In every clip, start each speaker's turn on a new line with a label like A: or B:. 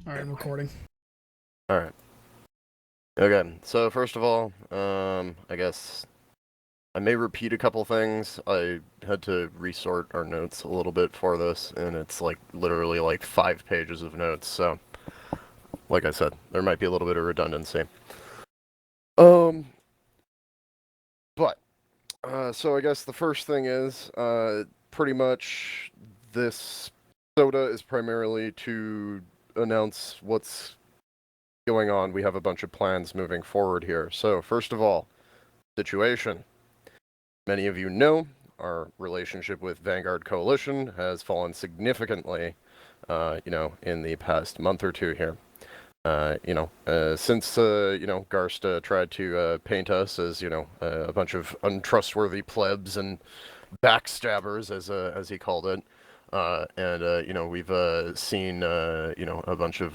A: Alright, I'm recording.
B: Alright. Okay, so first of all, I guess I may repeat a couple things. I had to resort our notes a little bit for this, and it's like literally like 5 pages of notes, so like I said, there might be a little bit of redundancy. Um, but, so I guess the first thing is, pretty much this SotA is primarily to announce what's going on. We have a bunch of plans moving forward here. So, first of all, situation. Many of you know our relationship with Vanguard Coalition has fallen significantly, in the past month or two here. Since Garst tried to paint us as, a bunch of untrustworthy plebs and backstabbers, as he called it. We've seen, a bunch of,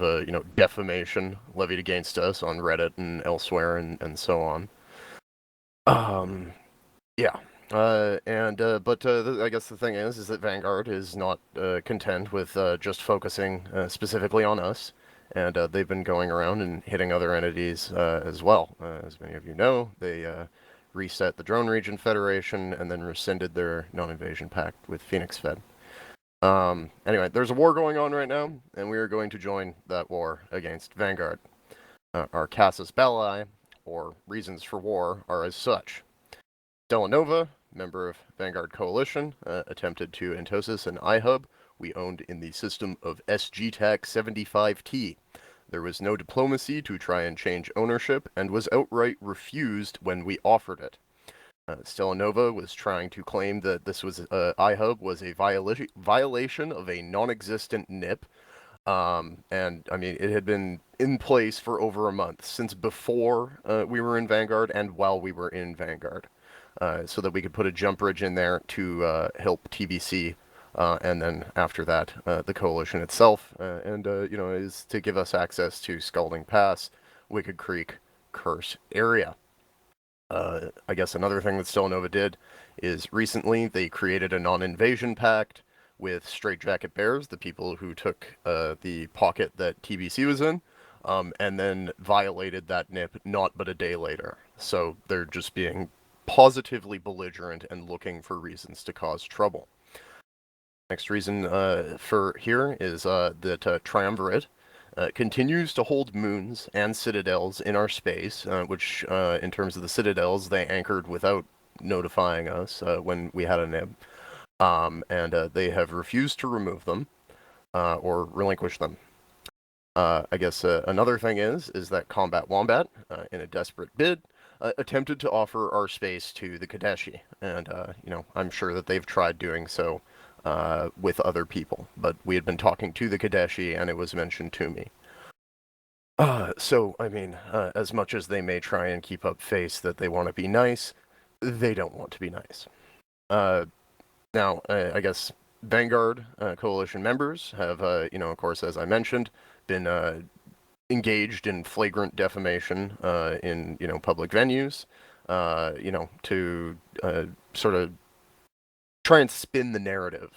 B: defamation levied against us on Reddit and elsewhere and so on. Yeah. I guess the thing is that Vanguard is not content with just focusing specifically on us, and they've been going around and hitting other entities as well. As many of you know, they reset the Drone Region Federation and then rescinded their non-invasion pact with Phoenix Fed. Anyway, there's a war going on right now, and we are going to join that war against Vanguard. Our casus belli, or reasons for war, are as such. Delanova, member of Vanguard Coalition, attempted to entosis an iHub we owned in the system of SGTAC 75T. There was no diplomacy to try and change ownership, and was outright refused when we offered it. Stellanova was trying to claim that this was iHub was a violation of a non-existent NIP, and I mean, it had been in place for over a month, since before we were in Vanguard and while we were in Vanguard. So that we could put a jump bridge in there to help TBC, and then after that, the coalition itself, is to give us access to Scalding Pass, Wicked Creek, Curse area. I guess another thing that Stellanova did is recently they created a non-invasion pact with Straight Jacket Bears, the people who took the pocket that TBC was in, and then violated that NIP not but a day later. So they're just being positively belligerent and looking for reasons to cause trouble. Next reason for here is that Triumvirate continues to hold moons and citadels in our space, which, in terms of the citadels, they anchored without notifying us when we had a nib. They have refused to remove them or relinquish them. I guess another thing is that Combat Wombat, in a desperate bid, attempted to offer our space to the Kadeshi, and I'm sure that they've tried doing so with other people, but we had been talking to the Kadeshi, and it was mentioned to me. So, I mean, as much as they may try and keep up face that they want to be nice, they don't want to be nice. Now, I guess Vanguard Coalition members have, of course, as I mentioned, been engaged in flagrant defamation in, public venues, to sort of try and spin the narrative.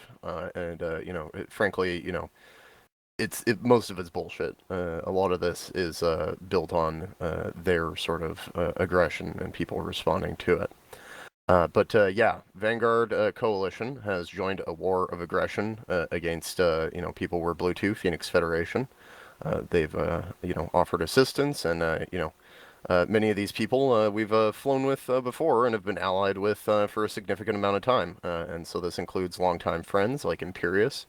B: Frankly, most of it's bullshit. A lot of this is built on their sort of aggression and people responding to it. Yeah, Vanguard Coalition has joined a war of aggression against, people we're blue to, Phoenix Federation. They've, offered assistance, and, many of these people we've flown with before and have been allied with for a significant amount of time. And so this includes longtime friends like Imperius,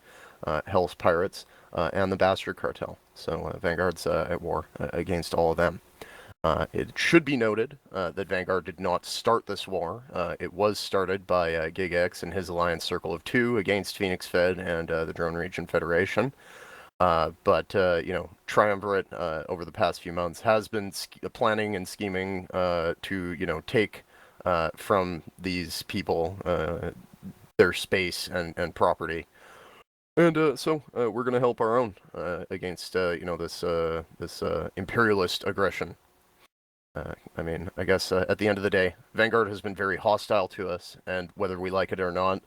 B: Hell's Pirates, and the Bastard Cartel. So Vanguard's at war against all of them. It should be noted that Vanguard did not start this war. It was started by GigX and his alliance Circle of Two against Phoenix Fed and the Drone Region Federation. Triumvirate over the past few months has been planning and scheming to, take from these people their space and property. And so we're going to help our own against, this imperialist aggression. I mean, I guess at the end of the day, Vanguard has been very hostile to us, and whether we like it or not,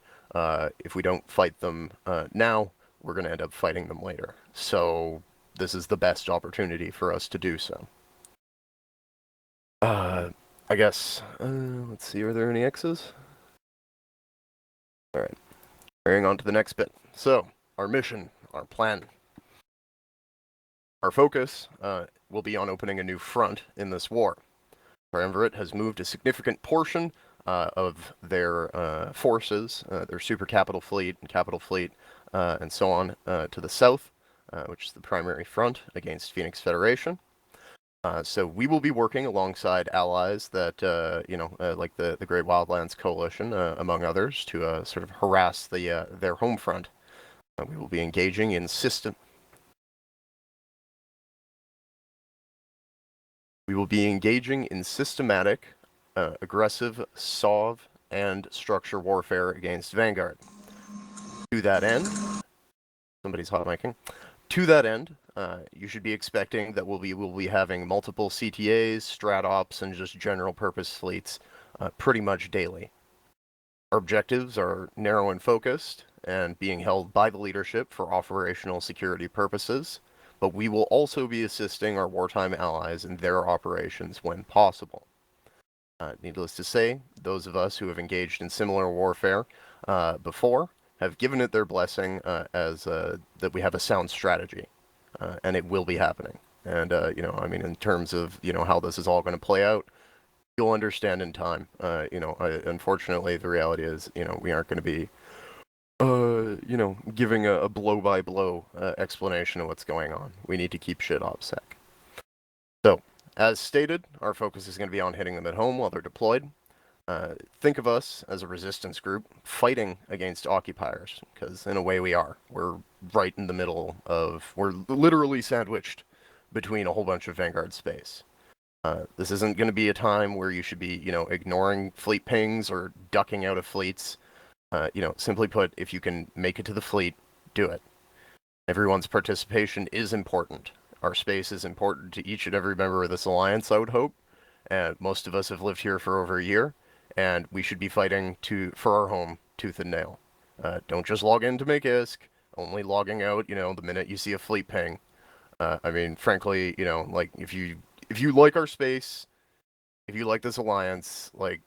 B: if we don't fight them now, we're going to end up fighting them later. So this is the best opportunity for us to do so. I guess, let's see, are there any X's? Alright, carrying on to the next bit. So, our mission, our plan. Our focus will be on opening a new front in this war. Triumvirate has moved a significant portion of their forces, their super capital fleet and capital fleet, and so on, to the south, which is the primary front against Phoenix Federation. So we will be working alongside allies that, like the Great Wildlands Coalition, among others, to sort of harass their home front. We will be engaging in systematic, aggressive SOV and structure warfare against Vanguard. To that end, somebody's hot micing. To that end, you should be expecting that we'll be having multiple CTAs, strat ops, and just general purpose fleets pretty much daily. Our objectives are narrow and focused, and being held by the leadership for operational security purposes, but we will also be assisting our wartime allies in their operations when possible. Needless to say, those of us who have engaged in similar warfare before have given it their blessing as that we have a sound strategy, and it will be happening. And, in terms of, how this is all going to play out, you'll understand in time. Unfortunately, the reality is, we aren't going to be, giving a blow-by-blow explanation of what's going on. We need to keep shit OPSEC. So, as stated, our focus is going to be on hitting them at home while they're deployed. Think of us as a resistance group fighting against occupiers, because in a way we are. We're right in the middle of... We're literally sandwiched between a whole bunch of Vanguard space. This isn't going to be a time where you should be, ignoring fleet pings or ducking out of fleets. Simply put, if you can make it to the fleet, do it. Everyone's participation is important. Our space is important to each and every member of this alliance, I would hope. And most of us have lived here for over a year, and we should be fighting for our home tooth and nail. Don't just log in to make ISK, only logging out, the minute you see a fleet ping. Frankly, like, if you like our space, if you like this alliance, like,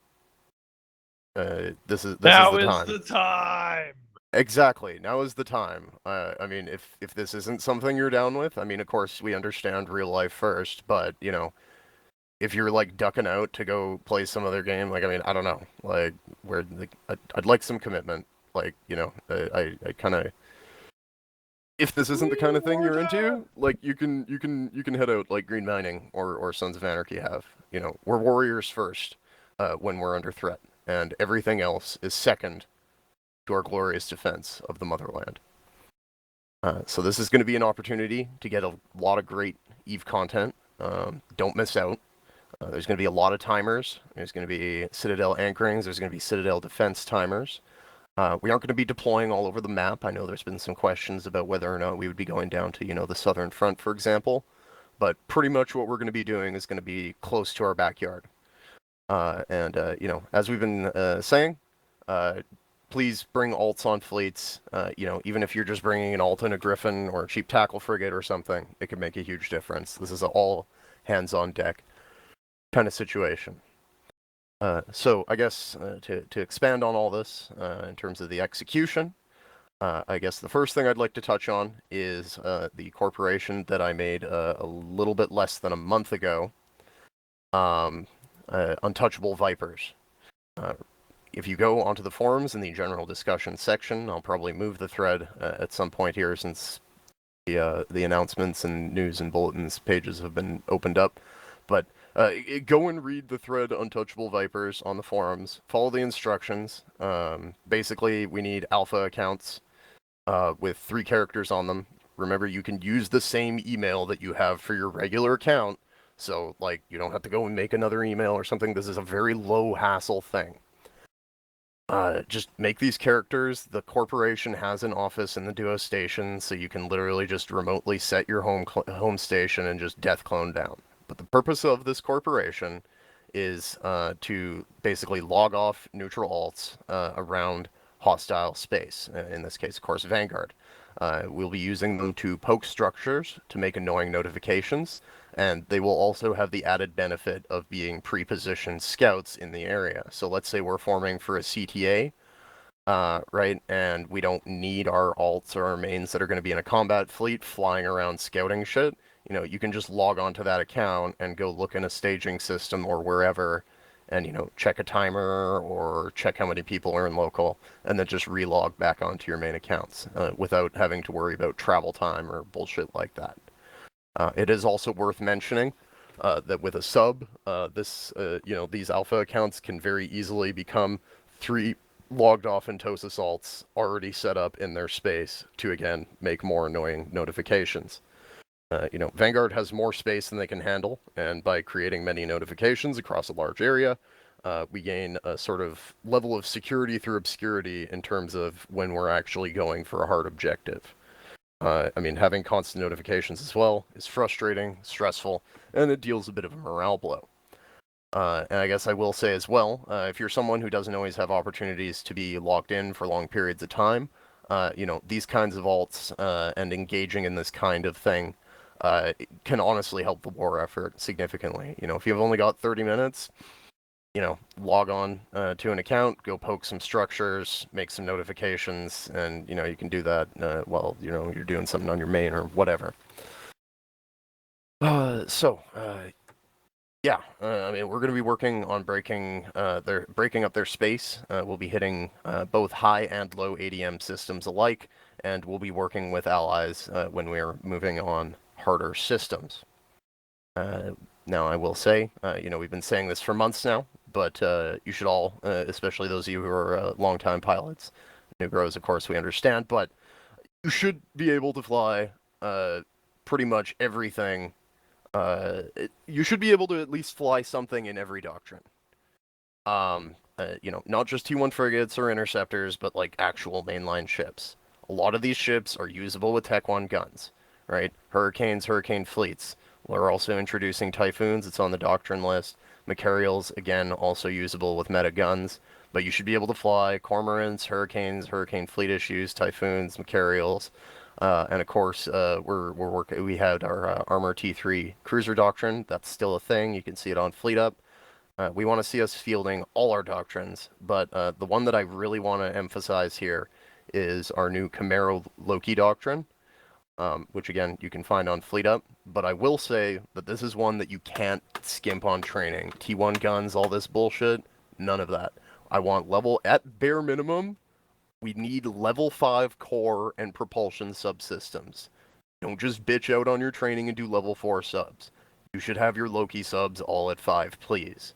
B: this is the time.
A: Now is the time!
B: Exactly, now is the time. If this isn't something you're down with, of course, we understand real life first, but, if you're, like, ducking out to go play some other game, like, I don't know, like, I'd like some commitment, like, I kind of... If this isn't the kind of thing you're into, like, you can head out like Green Mining or Sons of Anarchy have. We're warriors first when we're under threat, and everything else is second to our glorious defense of the motherland. So this is going to be an opportunity to get a lot of great EVE content. Don't miss out. There's going to be a lot of timers. There's going to be Citadel anchorings. There's going to be Citadel defense timers. We aren't going to be deploying all over the map. I know there's been some questions about whether or not we would be going down to, the southern front, for example. But pretty much what we're going to be doing is going to be close to our backyard. As we've been saying, please bring alts on fleets. Even if you're just bringing an alt and a Griffin or a cheap tackle frigate or something, it can make a huge difference. This is an all hands on deck kind of situation. So I guess to expand on all this in terms of the execution, I guess the first thing I'd like to touch on is the corporation that I made a little bit less than a month ago, Untouchable Vipers. If you go onto the forums in the general discussion section, I'll probably move the thread at some point here since the announcements and news and bulletins pages have been opened up, but go and read the thread Untouchable Vipers on the forums. Follow the instructions. Basically, we need alpha accounts with 3 characters on them. Remember, you can use the same email that you have for your regular account, so, like, you don't have to go and make another email or something. This is a very low hassle thing. Just make these characters. The corporation has an office in the Duo station, so you can literally just remotely set your home station and just death clone down. But the purpose of this corporation is to basically log off neutral alts around hostile space. In this case, of course, Vanguard. We'll be using them to poke structures to make annoying notifications, and they will also have the added benefit of being pre-positioned scouts in the area. So let's say we're forming for a CTA, right, and we don't need our alts or our mains that are going to be in a combat fleet flying around scouting shit. You know, you can just log onto that account and go look in a staging system or wherever and, you know, check a timer or check how many people are in local, and then just relog back onto your main accounts without having to worry about travel time or bullshit like that. It is also worth mentioning that with a sub, you know, these alpha accounts can very easily become 3 logged off Intos assaults already set up in their space to, again, make more annoying notifications. You know, Vanguard has more space than they can handle, and by creating many notifications across a large area, we gain a sort of level of security through obscurity in terms of when we're actually going for a hard objective. I mean, having constant notifications as well is frustrating, stressful, and it deals a bit of a morale blow. And I guess I will say as well, if you're someone who doesn't always have opportunities to be logged in for long periods of time, you know, these kinds of alts and engaging in this kind of thing can honestly help the war effort significantly. You know, if you've only got 30 minutes, you know, log on to an account, go poke some structures, make some notifications, and, you know, you can do that while, you know, you're doing something on your main or whatever. Yeah, I mean, we're going to be working on breaking up their space. We'll be hitting both high and low ADM systems alike, and we'll be working with allies when we're moving on harder systems. Now, I will say, you know, we've been saying this for months now, but you should all, especially those of you who are longtime pilots, new grows, of course, we understand, but you should be able to fly pretty much everything. You should be able to at least fly something in every doctrine. You know, not just T1 frigates or interceptors, but like actual mainline ships. A lot of these ships are usable with Tech 1 guns, right? Hurricanes, Hurricane fleets. We're also introducing Typhoons, it's on the doctrine list. Macarials, again, also usable with meta guns. But you should be able to fly Cormorants, Hurricanes, Hurricane fleet issues, Typhoons, Macarials. And of course, we had our Armor T3 cruiser doctrine. That's still a thing. You can see it on Fleet Up. We want to see us fielding all our doctrines, but the one that I really want to emphasize here is our new Camaro Loki doctrine, which again, you can find on Fleet Up. But I will say that this is one that you can't skimp on training. T1 guns, all this bullshit, none of that. I want level, at bare minimum, we need level 5 core and propulsion subsystems. Don't just bitch out on your training and do level 4 subs. You should have your Loki subs all at 5, please.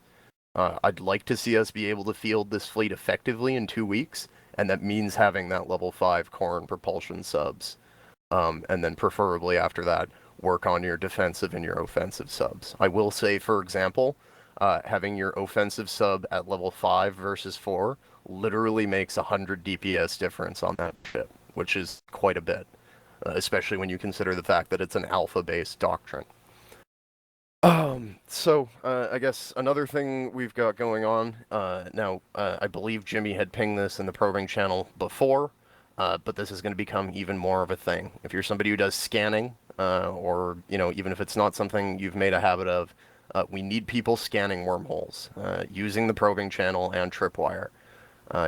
B: I'd like to see us be able to field this fleet effectively in 2 weeks, and that means having that level 5 core and propulsion subs. And then preferably after that, work on your defensive and your offensive subs. I will say, for example, having your offensive sub at level 5 versus 4 literally makes 100 DPS difference on that ship, which is quite a bit, especially when you consider the fact that it's an alpha-based doctrine. I guess another thing we've got going on, now, I believe Jimmy had pinged this in the probing channel before, but this is going to become even more of a thing. If you're somebody who does scanning, or, you know, even if it's not something you've made a habit of, we need people scanning wormholes, using the probing channel and tripwire.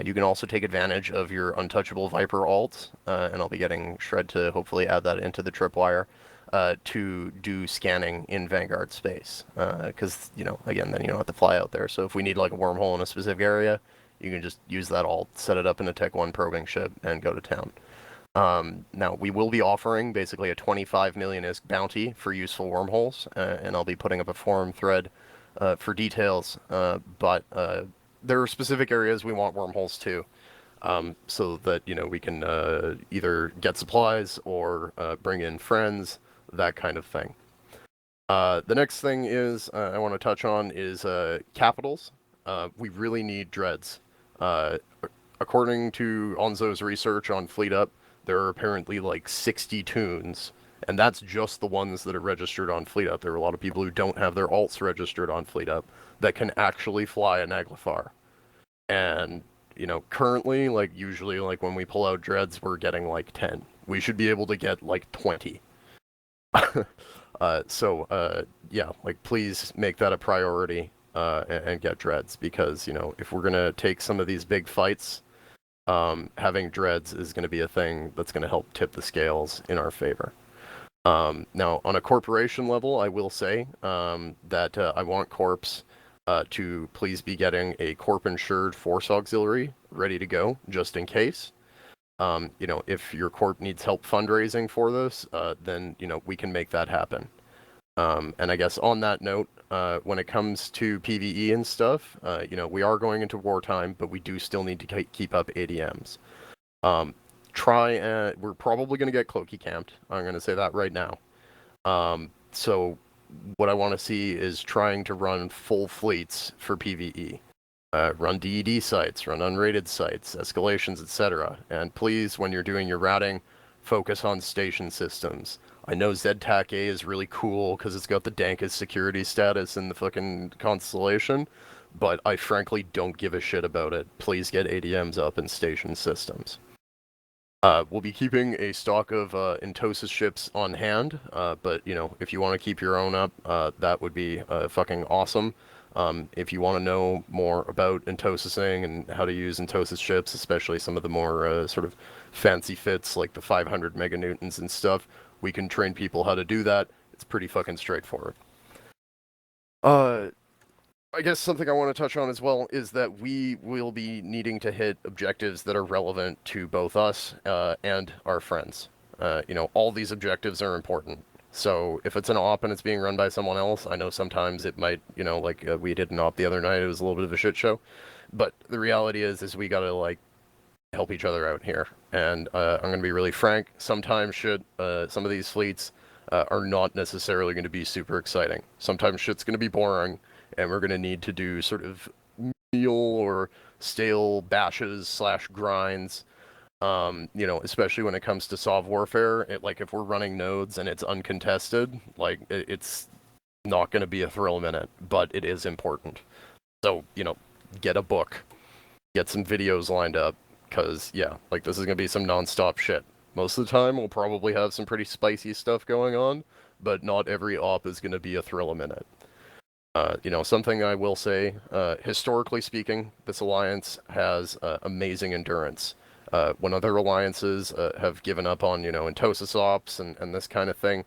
B: You can also take advantage of your untouchable Viper alts, and I'll be getting Shred to hopefully add that into the tripwire, to do scanning in Vanguard space. Because, you know, again, then you don't have to fly out there. So if we need like a wormhole in a specific area, you can just use that alt, set it up in a Tech 1 probing ship, and go to town. Now, we will be offering basically a 25 million ISK bounty for useful wormholes, and I'll be putting up a forum thread for details, but there are specific areas we want wormholes to, so that, you know, we can either get supplies or bring in friends, that kind of thing. The next thing is I want to touch on is capitals. We really need dreads. According to Onzo's research on Fleet Up, there are apparently like 60 tunes, and that's just the ones that are registered on Fleet Up. There are a lot of people who don't have their alts registered on Fleet Up that can actually fly a Naglfar. And, You know, currently, like, usually, like, when we pull out dreads, we're getting, like, 10. We should be able to get, like, 20. Yeah, like, please make that a priority, and get dreads, because, you know, if we're gonna take some of these big fights, having dreads is gonna be a thing that's gonna help tip the scales in our favor. Now, on a corporation level, I will say that I want Corps to please be getting a Corp-insured Force Auxiliary ready to go, just in case. You know, if your Corp needs help fundraising for this, then, you know, we can make that happen. And I guess on that note, when it comes to PvE and stuff, you know, we are going into wartime, but we do still need to keep up ADMs. We're probably going to get cloaky camped. I'm going to say that right now. So what I want to see is trying to run full fleets for PvE. Run DED sites, run unrated sites, escalations, etc. And please, when you're doing your routing, focus on station systems. I know ZTAC A is really cool because it's got the dankest security status in the fucking constellation, but I frankly don't give a shit about it. Please get ADMs up in station systems. We'll be keeping a stock of Entosis ships on hand, but, you know, if you want to keep your own up, that would be fucking awesome. If you want to know more about Entosising and how to use Entosis ships, especially some of the more sort of fancy fits like the 500 meganewtons and stuff, we can train people how to do that. It's pretty fucking straightforward. I guess something I want to touch on as well is that we will be needing to hit objectives that are relevant to both us and our friends. You know, all these objectives are important. So if it's an op and it's being run by someone else, I know sometimes it might, you know, like we did an op the other night, it was a little bit of a shit show. But the reality is we gotta, like, help each other out here. And I'm gonna be really frank, sometimes some of these fleets are not necessarily going to be super exciting. Sometimes shit's going to be boring, and we're going to need to do sort of meal or stale bashes / grinds. You know, especially when it comes to Sov warfare, like, if we're running nodes and it's uncontested, like, it's not going to be a thrill minute, but it is important. So, you know, get a book, get some videos lined up, because, yeah, like, this is going to be some non-stop shit. Most of the time, we'll probably have some pretty spicy stuff going on, but not every op is going to be a thrill a minute. You know, something I will say, historically speaking, this alliance has amazing endurance. When other alliances have given up on, you know, Entosis ops and this kind of thing,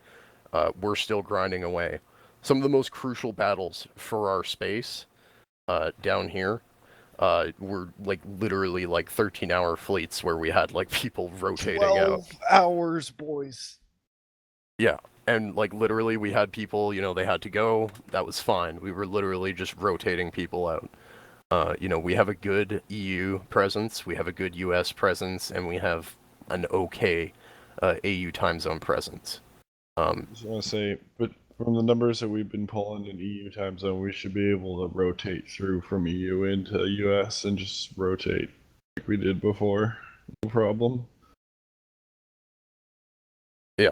B: we're still grinding away. Some of the most crucial battles for our space down here were, like, literally, like, 13-hour fleets where we had, like, people rotating out.
A: 12 hours, boys.
B: Yeah, and, like, literally we had people, you know, they had to go. That was fine. We were literally just rotating people out. You know, we have a good EU presence, we have a good US presence, and we have an okay AU time zone presence.
C: I just want to say, but from the numbers that we've been pulling in EU time zone, we should be able to rotate through from EU into US and just rotate like we did before. No problem.
B: Yeah.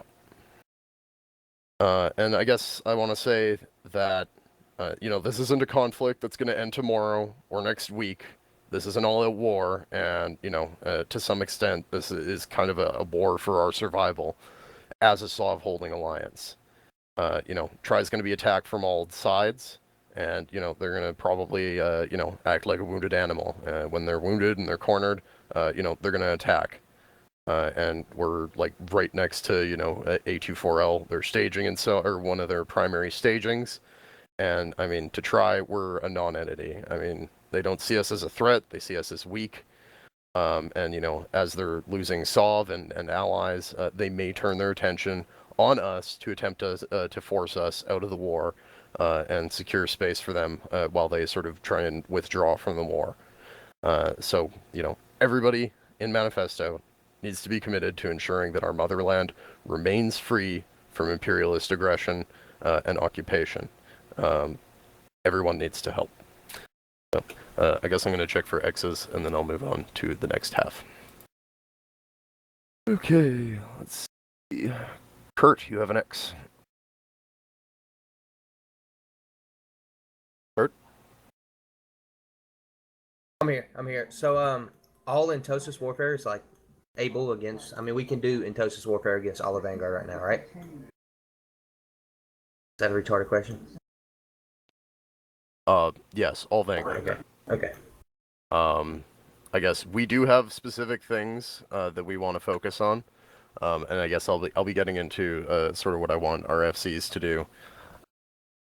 B: And I guess I want to say that, you know, this isn't a conflict that's going to end tomorrow or next week. This is an all-out war, and, you know, to some extent, this is kind of a war for our survival as a Sov holding alliance. You know, Tri's going to be attacked from all sides, and, you know, they're going to probably, you know, act like a wounded animal. When they're wounded and they're cornered, you know, they're going to attack. And we're, like, right next to, you know, A24L, their staging, and so, or one of their primary stagings. And, I mean, to Tri, we're a non-entity. I mean, they don't see us as a threat, they see us as weak. And, you know, as they're losing Sov and allies, they may turn their attention on us to attempt to force us out of the war and secure space for them while they sort of try and withdraw from the war. So, you know, everybody in Manifesto needs to be committed to ensuring that our motherland remains free from imperialist aggression and occupation. Everyone needs to help. So, I guess I'm going to check for X's, and then I'll move on to the next half. Okay, let's see. Kurt, you have an X. Kurt?
D: I'm here. I'm here. So, all Entosis warfare is like able against. I mean, we can do Entosis warfare against all of Vanguard right now, right? Is that a retarded question?
B: Yes, all Vanguard.
D: Okay. Okay.
B: I guess we do have specific things that we want to focus on, and I guess I'll be getting into sort of what I want our FCs to do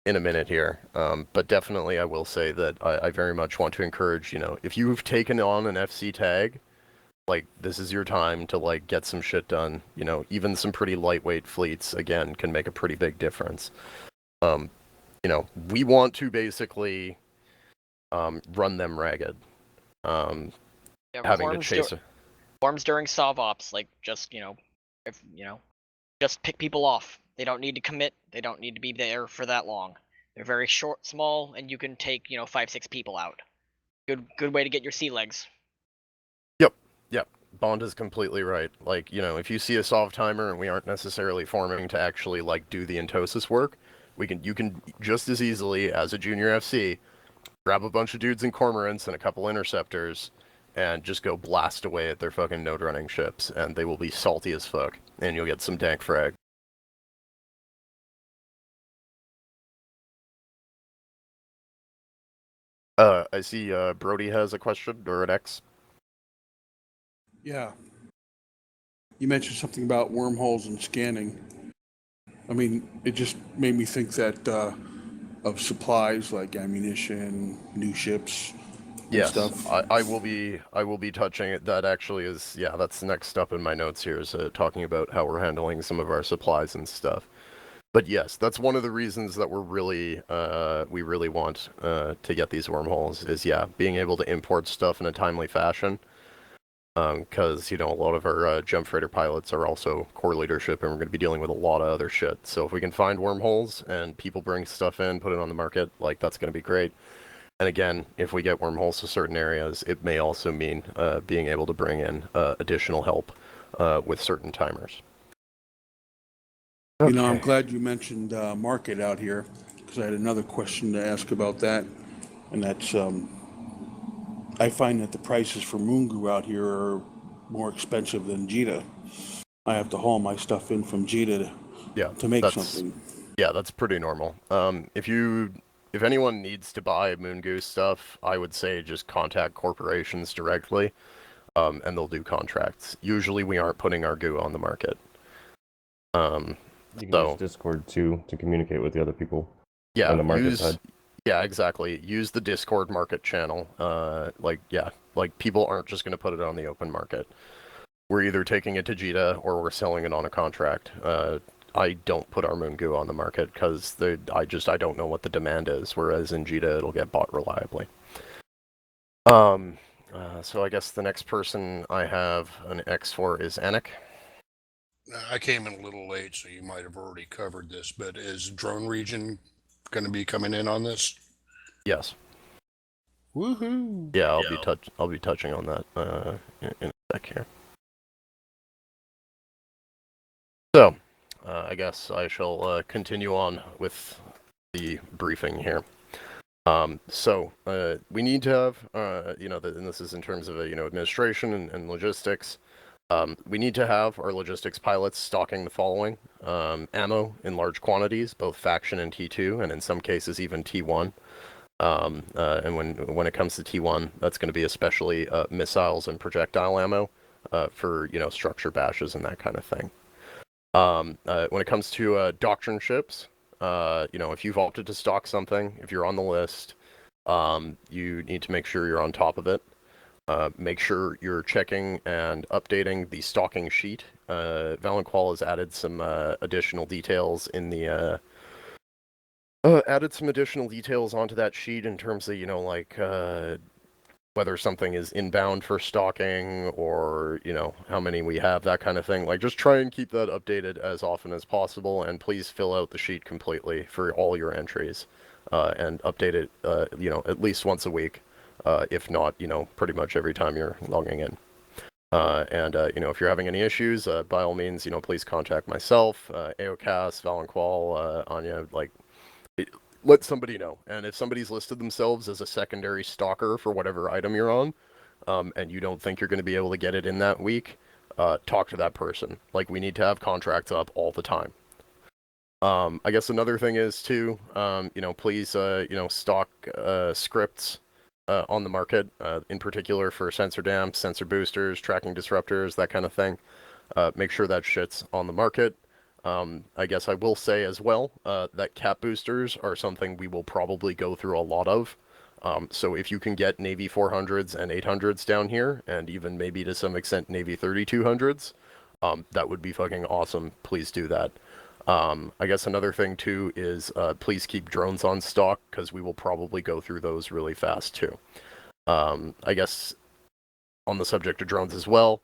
B: in a minute here. But definitely, I will say that I very much want to encourage, if you've taken on an FC tag, like, this is your time to, like, get some shit done. Even some pretty lightweight fleets, again, can make a pretty big difference. We want to basically run them ragged. Having to chase it.
E: Forms during Sov ops, like, just, just pick people off. They don't need to commit. They don't need to be there for that long. They're very short, small, and you can take, 5-6 people out. Good way to get your sea legs.
B: Yep. Bond is completely right. Like, if you see a Sov timer and we aren't necessarily forming to actually, like, do the Entosis work, you can just as easily, as a junior FC, grab a bunch of dudes in cormorants and a couple interceptors and just go blast away at their fucking node running ships, and they will be salty as fuck, and you'll get some dank frag. I see Brody has a question, or an X.
F: Yeah. You mentioned something about wormholes and scanning. I mean, it just made me think that of supplies like ammunition, new ships, and
B: Yes,
F: stuff.
B: I will be touching it. That actually is, that's the next step in my notes here, is talking about how we're handling some of our supplies and stuff. But yes, that's one of the reasons that we really want to get these wormholes, is being able to import stuff in a timely fashion. Because a lot of our jump freighter pilots are also core leadership, and we're going to be dealing with a lot of other shit. So if we can find wormholes and people bring stuff in, put it on the market, like, that's going to be great. And again, if we get wormholes to certain areas, it may also mean being able to bring in additional help with certain timers.
F: Okay. I'm glad you mentioned market out here, because I had another question to ask about that, and that's I find that the prices for Moongu out here are more expensive than Jita. I have to haul my stuff in from Jita to make something.
B: Yeah, that's pretty normal. If anyone needs to buy Moongoose stuff, I would say just contact corporations directly, and they'll do contracts. Usually we aren't putting our goo on the market.
G: You can use Discord too to communicate with the other people.
B: Yeah,
G: on the market side.
B: Yeah, exactly. Use the Discord market channel. Like, people aren't just going to put it on the open market. We're either taking it to Jita or we're selling it on a contract. I don't put our Moongoo on the market because I don't know what the demand is, whereas in Jita it'll get bought reliably. So I guess the next person I have an X for is Anik.
H: I came in a little late, so you might have already covered this, but is Drone Region going to be coming in on this?
B: Yes.
H: Woohoo!
B: Yeah, I'll be touching on that in a sec here. So, I guess I shall continue on with the briefing here. So we need to have, and this is in terms of administration and logistics. We need to have our logistics pilots stocking the following: ammo in large quantities, both faction and T2, and in some cases even T1. And when it comes to T1, that's going to be especially missiles and projectile ammo for structure bashes and that kind of thing. When it comes to doctrine ships, if you've opted to stock something, if you're on the list, you need to make sure you're on top of it. Make sure you're checking and updating the stocking sheet. Valenqual has added some additional details in the onto that sheet in terms of whether something is inbound for stocking or how many we have, that kind of thing. Like, just try and keep that updated as often as possible, and please fill out the sheet completely for all your entries, and update it at least once a week. If not, pretty much every time you're logging in. And if you're having any issues, by all means, please contact myself, Aocast, Valenqual, Anya. Like, let somebody know. And if somebody's listed themselves as a secondary stalker for whatever item you're on, and you don't think you're going to be able to get it in that week, talk to that person. Like, we need to have contracts up all the time. I guess another thing is too, please, stock scripts on the market, in particular for sensor damps, sensor boosters, tracking disruptors, that kind of thing. Make sure that shit's on the market. I guess I will say as well that cap boosters are something we will probably go through a lot of. So if you can get Navy 400s and 800s down here, and even maybe to some extent Navy 3200s, that would be fucking awesome. Please do that. I guess another thing too is please keep drones on stock, because we will probably go through those really fast too. I guess on the subject of drones as well,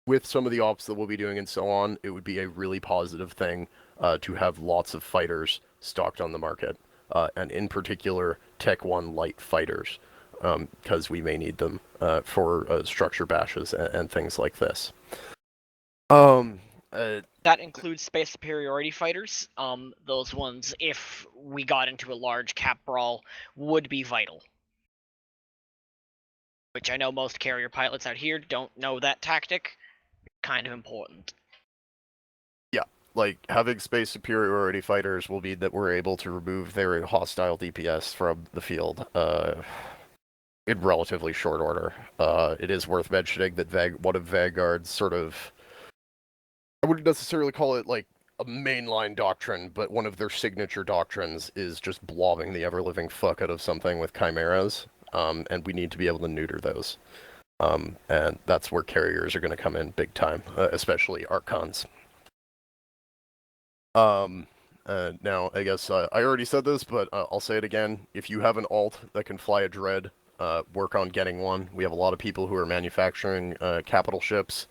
B: with some of the ops that we'll be doing and so on, it would be a really positive thing to have lots of fighters stocked on the market, and in particular Tech 1 light fighters, because we may need them for structure bashes and things like this.
E: That includes space superiority fighters. Those ones, if we got into a large cap brawl, would be vital. Which I know most carrier pilots out here don't know that tactic. Kind of important.
B: Yeah, like, having space superiority fighters will mean that we're able to remove their hostile DPS from the field in relatively short order. It is worth mentioning that one of Vanguard's sort of, I wouldn't necessarily call it like a mainline doctrine, but one of their signature doctrines is just blobbing the ever-living fuck out of something with chimeras, and we need to be able to neuter those. And that's where carriers are going to come in big time, especially Archons. Now, I guess I already said this, but I'll say it again. If you have an alt that can fly a Dread, work on getting one. We have a lot of people who are manufacturing capital ships.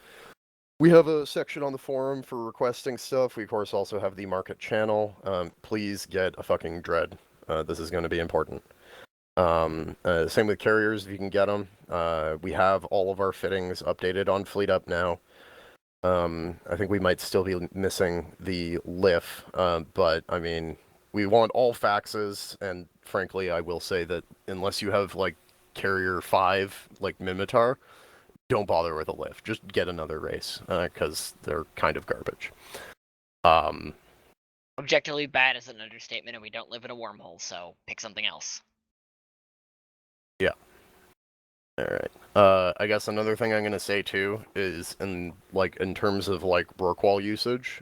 B: We have a section on the forum for requesting stuff. We, of course, also have the market channel. Please get a fucking Dread. This is going to be important. Same with carriers, if you can get them. We have all of our fittings updated on Fleet Up now. I think we might still be missing the LIF, but, I mean, we want all faxes, and frankly, I will say that unless you have, like, Carrier 5, like Mimitar, don't bother with a LIF. Just get another race, because they're kind of garbage.
E: Objectively bad is an understatement, and we don't live in a wormhole, so pick something else.
B: Yeah. Alright. I guess another thing I'm gonna say too is in terms of like Rorqual usage,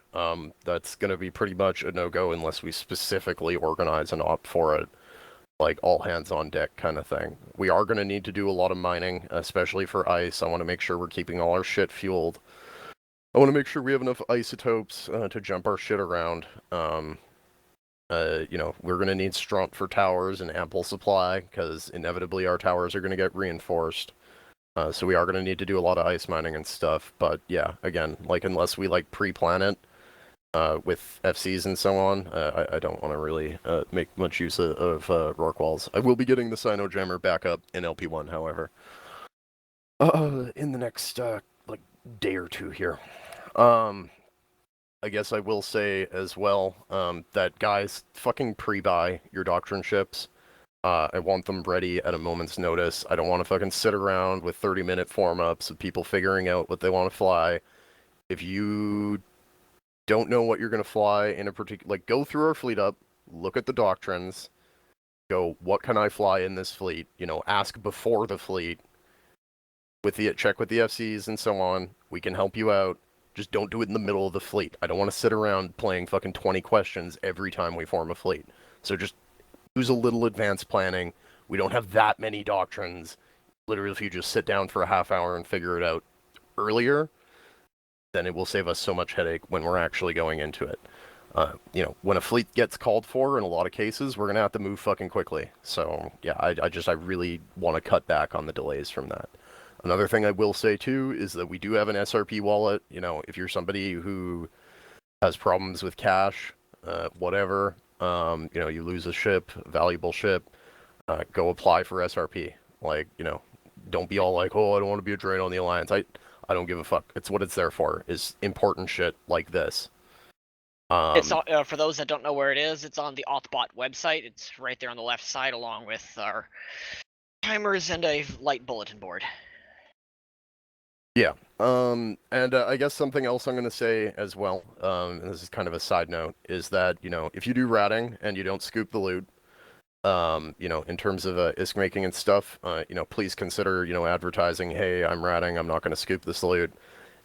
B: that's gonna be pretty much a no-go unless we specifically organize an op for it. Like all hands on deck kind of thing. We are gonna need to do a lot of mining, especially for ice. I want to make sure we're keeping all our shit fueled. I want to make sure we have enough isotopes to jump our shit around. We're going to need Strunt for towers and ample supply, because inevitably our towers are going to get reinforced. So we are going to need to do a lot of ice mining and stuff. But yeah, again, like, unless we like pre-plan it with FCs and so on, I don't want to really make much use of Rorquals. I will be getting the Sino Jammer back up in LP1, however, in the next day or two here. I guess I will say as well that, guys, fucking pre-buy your doctrine ships. I want them ready at a moment's notice. I don't want to fucking sit around with 30-minute form-ups of people figuring out what they want to fly. If you don't know what you're going to fly in a particular... Like, go through our fleet up, look at the doctrines, go, what can I fly in this fleet? Ask before the fleet, check with the FCs and so on. We can help you out. Just don't do it in the middle of the fleet. I don't want to sit around playing fucking 20 questions every time we form a fleet. So just use a little advanced planning. We don't have that many doctrines. Literally, if you just sit down for a half hour and figure it out earlier, then it will save us so much headache when we're actually going into it. When a fleet gets called for, in a lot of cases, we're going to have to move fucking quickly. So, yeah, I really want to cut back on the delays from that. Another thing I will say, too, is that we do have an SRP wallet. If you're somebody who has problems with cash, whatever, you lose a ship, a valuable ship, go apply for SRP. Don't be all like, oh, I don't want to be a drain on the Alliance. I don't give a fuck. It's what it's there for, is important shit like this.
E: It's for those that don't know where it is. It's on the Authbot website. It's right there on the left side, along with our timers and a light bulletin board.
B: Yeah. And I guess something else I'm going to say as well, and this is kind of a side note, is that, if you do ratting and you don't scoop the loot, in terms of ISK making and stuff, please consider, advertising, hey, I'm ratting, I'm not going to scoop this loot,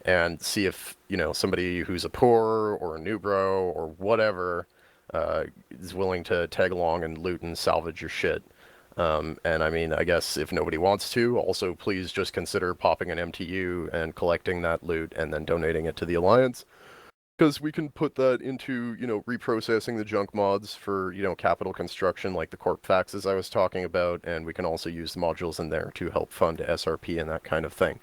B: and see if, somebody who's a poor or a new bro or whatever is willing to tag along and loot and salvage your shit. And I mean, I guess if nobody wants to, also please just consider popping an MTU and collecting that loot and then donating it to the Alliance. Because we can put that into, reprocessing the junk mods for, capital construction like the corp faxes I was talking about, and we can also use the modules in there to help fund SRP and that kind of thing.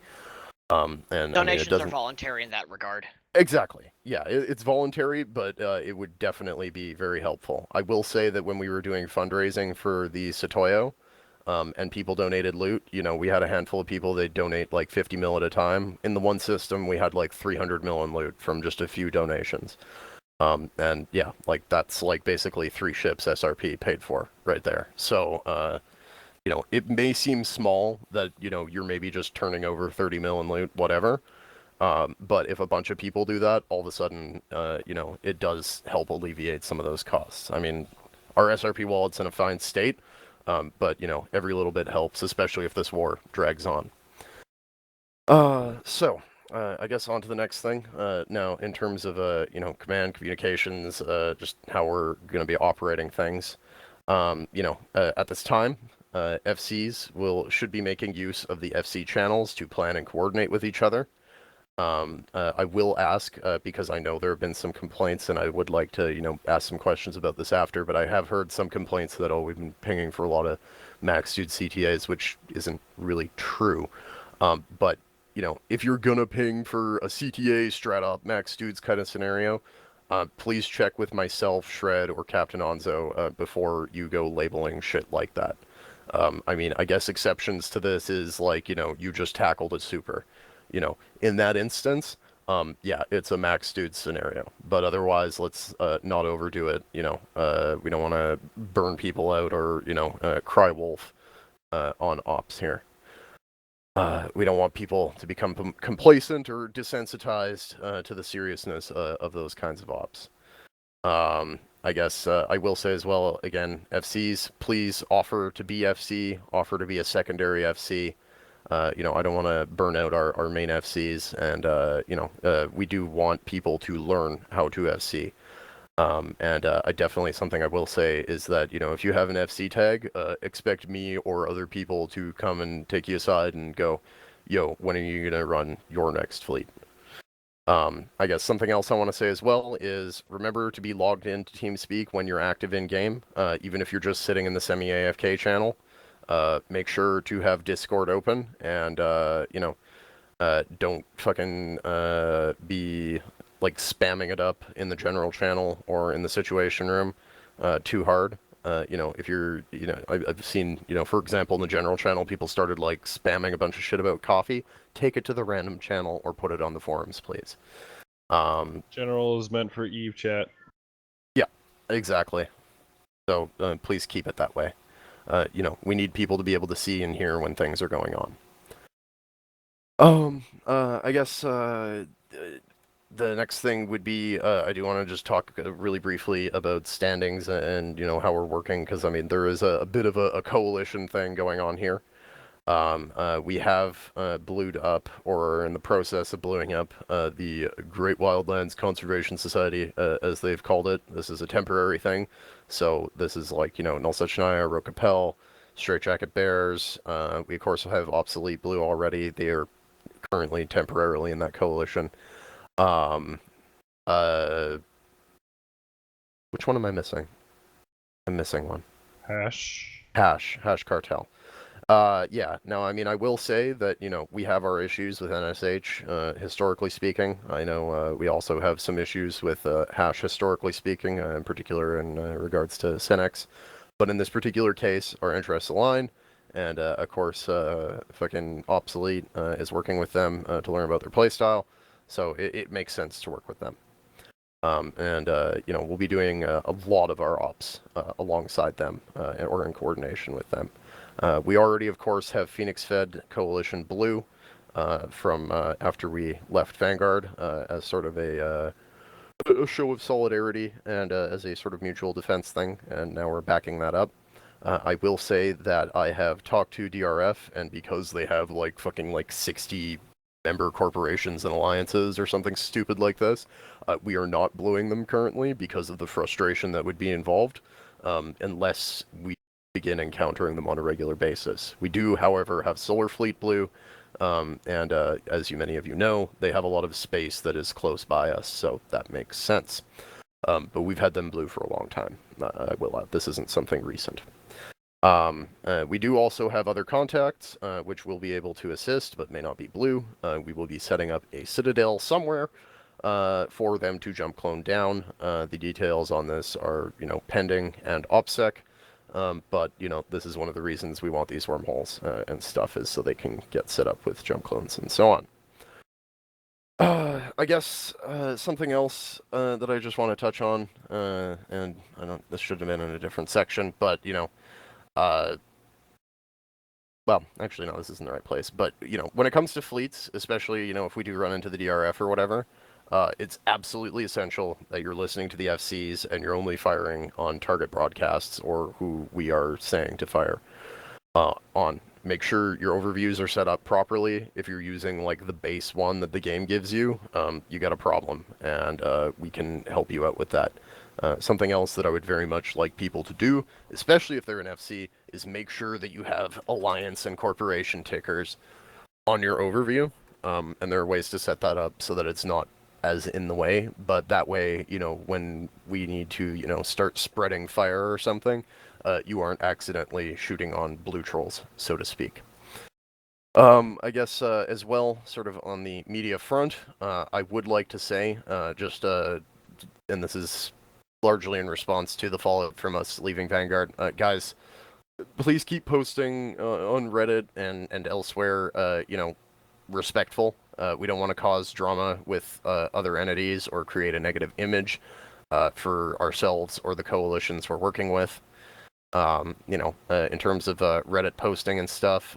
B: And
E: Donations
B: I mean, it doesn't...
E: are voluntary in that regard.
B: Exactly. Yeah, it's voluntary, but it would definitely be very helpful. I will say that when we were doing fundraising for the Satoyo, and people donated loot, we had a handful of people, they'd donate like 50 mil at a time. In the one system, we had like 300 mil in loot from just a few donations. And yeah, like that's like basically 3 ships SRP paid for right there. So, it may seem small that, you're maybe just turning over 30 mil in loot, whatever. But if a bunch of people do that, all of a sudden, it does help alleviate some of those costs. I mean, our SRP wallet's in a fine state, but, every little bit helps, especially if this war drags on. So, I guess on to the next thing. Now, in terms of, command communications, just how we're going to be operating things. At this time, FCs should be making use of the FC channels to plan and coordinate with each other. I will ask, because I know there have been some complaints, and I would like to, ask some questions about this after, but I have heard some complaints that, we've been pinging for a lot of max dude CTAs, which isn't really true. But, if you're gonna ping for a CTA, strat up, max dudes kind of scenario, please check with myself, Shred, or Captain Onzo, before you go labeling shit like that. I mean, I guess exceptions to this is like, you just tackled a super. In that instance, yeah, it's a max dude scenario. But otherwise, let's not overdo it. We don't want to burn people out or, cry wolf on ops here. We don't want people to become complacent or desensitized to the seriousness of those kinds of ops. I guess I will say as well, again, FCs, please offer to be FC, offer to be a secondary FC. I don't want to burn out our main FCs, and, we do want people to learn how to FC. I definitely, something I will say is that, if you have an FC tag, expect me or other people to come and take you aside and go, yo, when are you going to run your next fleet? I guess something else I want to say as well is remember to be logged into TeamSpeak when you're active in-game, even if you're just sitting in the semi-AFK channel. Make sure to have Discord open, and, don't fucking be, like, spamming it up in the general channel or in the situation room too hard. If you're, I've seen, for example, in the general channel, people started, like, spamming a bunch of shit about coffee. Take it to the random channel or put it on the forums, please.
C: General is meant for Eve chat.
B: Yeah, exactly. So, please keep it that way. We need people to be able to see and hear when things are going on. I guess, the next thing would be, I do want to just talk really briefly about standings and, how we're working, because, I mean, there is a bit of a coalition thing going on here. We have blued up, or are in the process of bluing up, the Great Wildlands Conservation Society, as they've called it. This is a temporary thing, so this is like, Nulsechnaya, Rokapel, Straight Jacket Bears. We, of course, have Obsolete Blue already. They are currently temporarily in that coalition. Which one am I missing? I'm missing one.
C: Hash
B: Cartel. Yeah, now, I mean, I will say that, we have our issues with NSH, historically speaking. I know we also have some issues with Hash, historically speaking, in particular in regards to Senex. But in this particular case, our interests align, and, of course, fucking Obsolete is working with them to learn about their playstyle, so it makes sense to work with them. We'll be doing a lot of our ops alongside them or in coordination with them. We already, of course, have Phoenix Fed Coalition Blue from after we left Vanguard as sort of a show of solidarity and as a sort of mutual defense thing, and now we're backing that up. I will say that I have talked to DRF, and because they have like fucking like 60 member corporations and alliances or something stupid like this, we are not bluing them currently because of the frustration that would be involved, unless we begin encountering them on a regular basis. We do, however, have Solar Fleet Blue, and as many of you know, they have a lot of space that is close by us, so that makes sense. But we've had them blue for a long time. I will add, this isn't something recent. We do also have other contacts, which will be able to assist, but may not be blue. We will be setting up a citadel somewhere for them to jump clone down. The details on this are, pending and OPSEC. But, this is one of the reasons we want these wormholes and stuff, is so they can get set up with jump clones and so on. I guess something else that I just want to touch on, and this should have been in a different section, but, well, actually, no, this isn't the right place. But, when it comes to fleets, especially, if we do run into the DRF or whatever, it's absolutely essential that you're listening to the FCs and you're only firing on target broadcasts or who we are saying to fire on. Make sure your overviews are set up properly. If you're using, like, the base one that the game gives you, you got a problem, and we can help you out with that. Something else that I would very much like people to do, especially if they're an FC, is make sure that you have alliance and corporation tickers on your overview. And there are ways to set that up so that it's not as in the way, but that way, when we need to, start spreading fire or something, you aren't accidentally shooting on blue trolls, so to speak. I guess, as well, sort of on the media front, I would like to say, and this is largely in response to the fallout from us leaving Vanguard, guys, please keep posting on Reddit and elsewhere, respectful. We don't want to cause drama with other entities or create a negative image for ourselves or the coalitions we're working with. In terms of Reddit posting and stuff,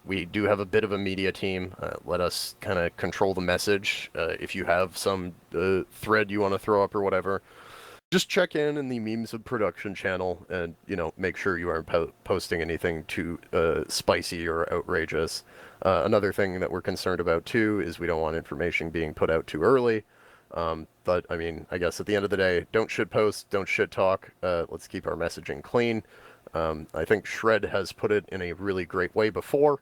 B: we do have a bit of a media team. Let us kind of control the message. If you have some thread you want to throw up or whatever, just check in the memes of production channel and, make sure you aren't posting anything too spicy or outrageous. Another thing that we're concerned about, too, is we don't want information being put out too early. But, I mean, I guess at the end of the day, don't shitpost, don't shit talk. Let's keep our messaging clean. I think Shred has put it in a really great way before.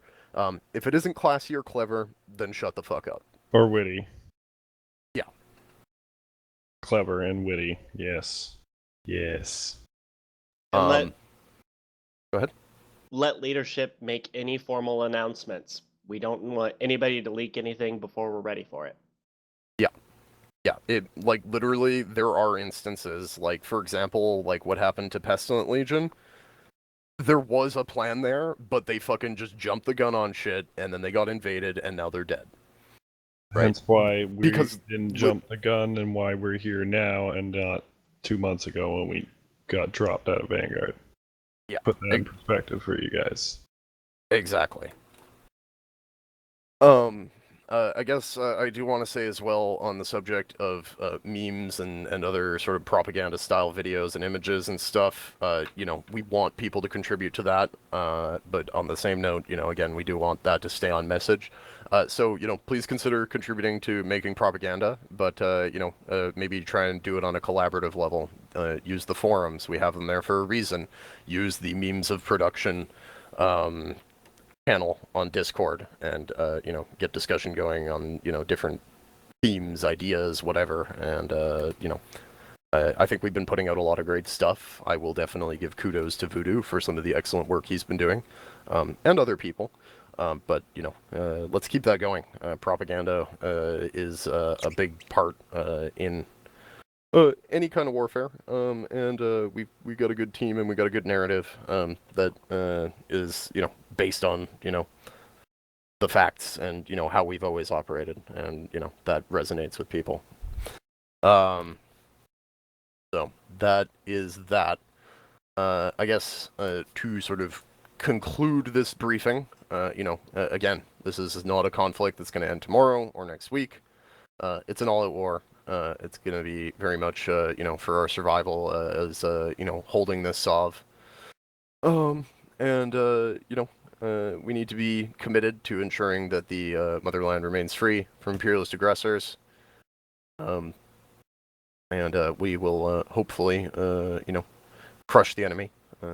B: If it isn't classy or clever, then shut the fuck up.
C: Or witty.
B: Yeah.
C: Clever and witty. Yes. Yes.
I: And
B: go ahead.
I: Let leadership make any formal announcements. We don't want anybody to leak anything before we're ready for it.
B: Yeah, literally, there are instances, like, for example, like what happened to Pestilent Legion. There was a plan there, but they fucking just jumped the gun on shit, and then they got invaded, and now they're dead. Right?
C: Hence why we
B: Because
C: didn't jump the gun and why we're here now and not 2 months ago when we got dropped out of Vanguard.
B: Yeah.
C: Put that in perspective for you guys.
B: Exactly. I guess I do want to say as well on the subject of memes and other sort of propaganda-style videos and images and stuff, we want people to contribute to that, but on the same note, again, we do want that to stay on message. So, please consider contributing to making propaganda, but, maybe try and do it on a collaborative level. Use the forums. We have them there for a reason. Use the memes of production channel on Discord and, get discussion going on, different themes, ideas, whatever. And, I think we've been putting out a lot of great stuff. I will definitely give kudos to Voodoo for some of the excellent work he's been doing, and other people. But, let's keep that going. Propaganda is a big part in any kind of warfare, and we got a good team and we got a good narrative that is, based on, the facts and, how we've always operated, and, that resonates with people. So that is that. I guess to sort of conclude this briefing, again, this is not a conflict that's going to end tomorrow or next week. It's an all-out war. It's going to be very much, for our survival as, holding this SOV. We need to be committed to ensuring that the motherland remains free from imperialist aggressors. We will hopefully, crush the enemy.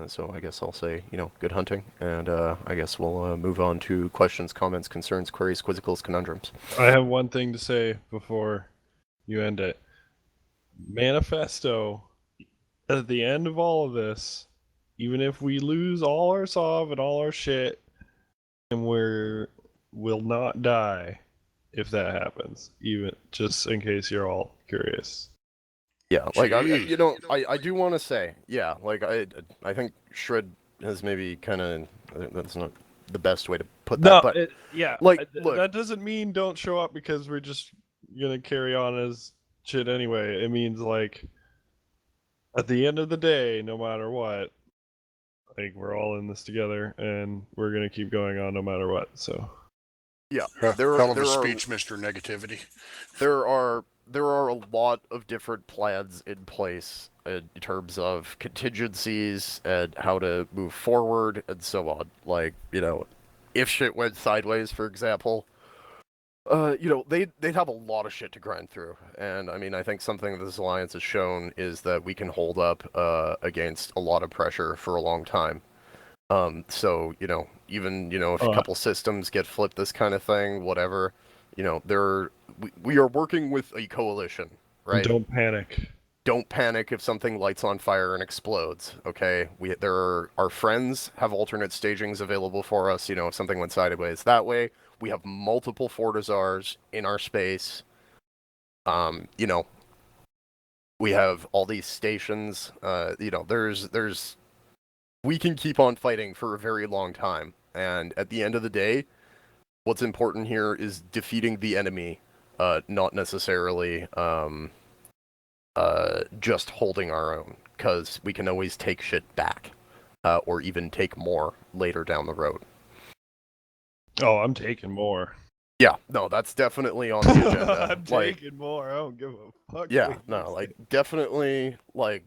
B: So I guess I'll say, good hunting, and I guess we'll move on to questions, comments, concerns, queries, quizzicals, conundrums.
C: I have one thing to say before you end it. Manifesto, at the end of all of this, even if we lose all our SOV and all our shit, and we'll not die if that happens, even just in case you're all curious.
B: Yeah, like
H: Jeez.
B: I do want to say, yeah, like I think Shred has maybe kind of that's not the best way to put that, but look,
C: that doesn't mean don't show up because we're just gonna carry on as shit anyway. It means like at the end of the day, no matter what, like we're all in this together and we're gonna keep going on no matter what. So
B: yeah,
H: Hell of a speech, Mr. Negativity.
B: There are a lot of different plans in place in terms of contingencies and how to move forward and so on. Like, if shit went sideways, for example, they'd have a lot of shit to grind through. And I mean, I think something that this alliance has shown is that we can hold up against a lot of pressure for a long time. So, even, if a couple systems get flipped, this kind of thing, whatever, we are working with a coalition, right?
C: don't panic.
B: Don't panic if something lights on fire and explodes, okay? Our friends have alternate stagings available for us, if something went sideways that way. We have multiple Fortizars in our space. We have all these stations, we can keep on fighting for a very long time. And at the end of the day, what's important here is defeating the enemy, not necessarily just holding our own, because we can always take shit back, or even take more later down the road.
C: Oh, I'm taking more.
B: Yeah, no, that's definitely on the agenda.
C: I'm taking more. I don't give a fuck.
B: Yeah, no, definitely, we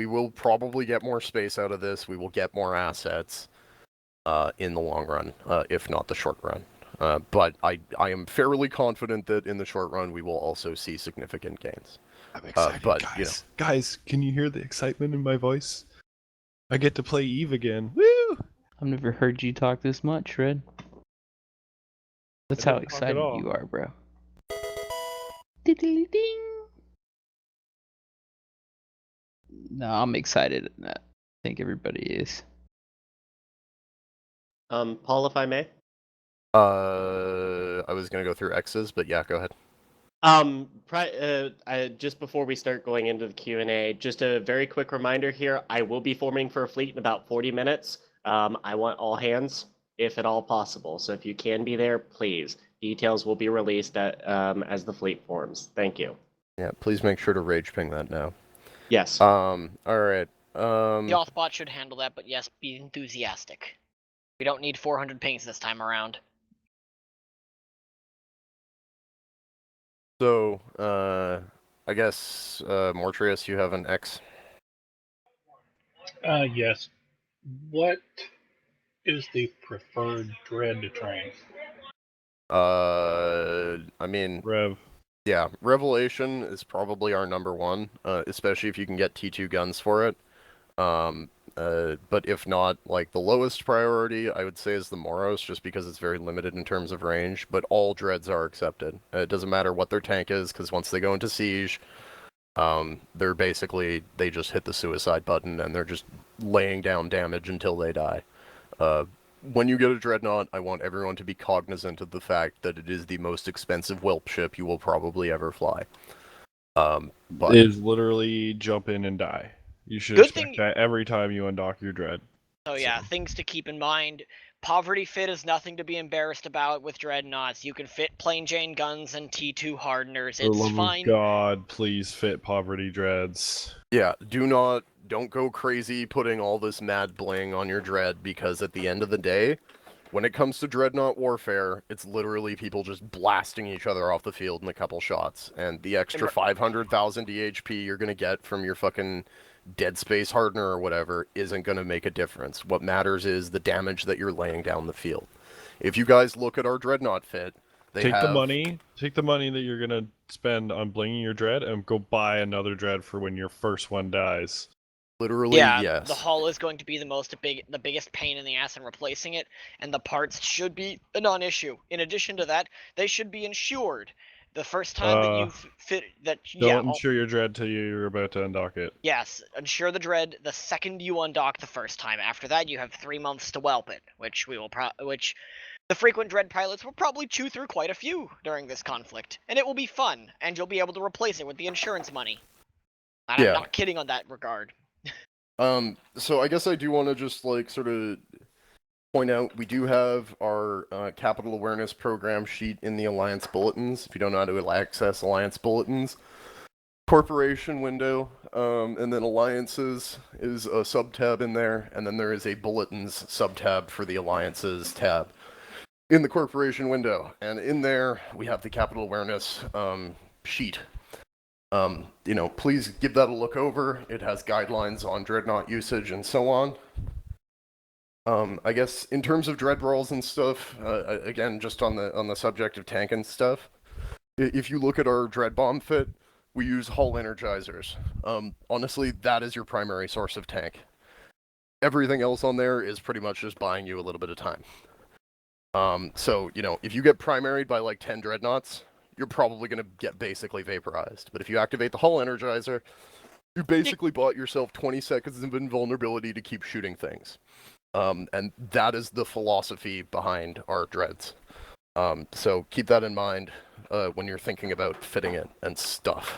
B: will probably get more space out of this. We will get more assets in the long run, if not the short run. But I am fairly confident that in the short run we will also see significant gains.
C: I'm excited, guys. Guys, can you hear the excitement in my voice? I get to play Eve again. Woo!
J: I've never heard you talk this much, Red. That's how excited you are, bro. Diddly ding. No, I'm excited. I think everybody is.
I: Paul, if I may.
B: I was gonna go through X's, but yeah, go ahead.
I: Just before we start going into the Q&A, just a very quick reminder here. I will be forming for a fleet in about 40 minutes. I want all hands, if at all possible. So if you can be there, please. Details will be released as the fleet forms. Thank you.
B: Yeah, please make sure to rage ping that now.
I: Yes.
B: All right.
E: The Othbot should handle that, but yes, be enthusiastic. We don't need 400 pings this time around.
B: So, I guess, Mortrius, you have an X?
K: Yes. What is the preferred dread to train?
B: I mean...
C: Rev.
B: Yeah, Revelation is probably our number one, especially if you can get T2 guns for it. But if not, like, the lowest priority, I would say, is the Moros, just because it's very limited in terms of range, but all dreads are accepted. It doesn't matter what their tank is, because once they go into siege, they just hit the suicide button, and they're just laying down damage until they die. When you get a Dreadnought, I want everyone to be cognizant of the fact that it is the most expensive whelp ship you will probably ever fly. But
C: It is literally jump in and die. You should expect that every time you undock your dread.
E: So yeah, things to keep in mind. Poverty fit is nothing to be embarrassed about with dreadnoughts. You can fit plain Jane guns and T2 hardeners.
C: For the
E: It's
C: love
E: fine.
C: of God, please fit poverty dreads.
B: Yeah, don't go crazy putting all this mad bling on your dread, because at the end of the day, when it comes to dreadnought warfare, it's literally people just blasting each other off the field in a couple shots, and the extra 500,000 DHP you're gonna get from your fucking Dead Space hardener or whatever isn't gonna make a difference. What matters is the damage that you're laying down the field. If you guys look at our dreadnought fit,
C: Take the money that you're gonna spend on blinging your dread and go buy another dread for when your first one dies.
B: Literally,
E: Yeah,
B: yes.
E: the hull is going to be the biggest pain in the ass in replacing it, and the parts should be a non-issue. In addition to that, they should be insured. The first time that you fit that,
C: Don't insure your dread till you're about to undock it.
E: yes, insure the dread the second you undock the first time. After that, you have 3 months to whelp it, which the frequent dread pilots will probably chew through quite a few during this conflict, and it will be fun, and you'll be able to replace it with the insurance money. And I'm not kidding on that regard.
B: So I guess I do want to just like sort of point out, we do have our capital awareness program sheet in the Alliance bulletins. If you don't know how to access Alliance bulletins, corporation window, and then alliances is a sub-tab in there, and then there is a bulletins sub-tab for the alliances tab in the corporation window, and in there we have the capital awareness sheet. Please give that a look over. It has guidelines on dreadnought usage and so on. I guess in terms of dread rolls and stuff, again, just on the subject of tank and stuff, if you look at our dread bomb fit, we use hull energizers. Honestly, that is your primary source of tank. Everything else on there is pretty much just buying you a little bit of time. So, if you get primaried by like 10 dreadnoughts, you're probably going to get basically vaporized. But if you activate the hull energizer, you basically bought yourself 20 seconds of invulnerability to keep shooting things. And that is the philosophy behind our dreads. So keep that in mind when you're thinking about fitting it and stuff.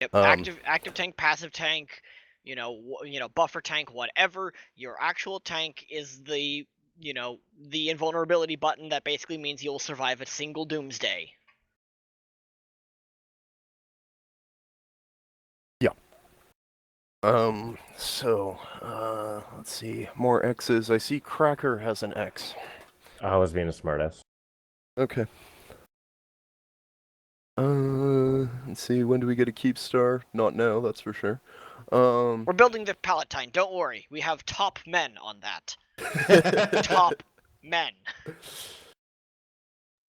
E: Yep, active tank, passive tank, buffer tank, whatever. Your actual tank is the invulnerability button that basically means you'll survive a single doomsday.
B: Yeah. Let's see. More X's. I see Cracker has an X.
G: I was being a smartass.
B: Okay. Let's see. When do we get a keep star? Not now, that's for sure.
E: We're building the Palatine. Don't worry. We have top men on that. Top men.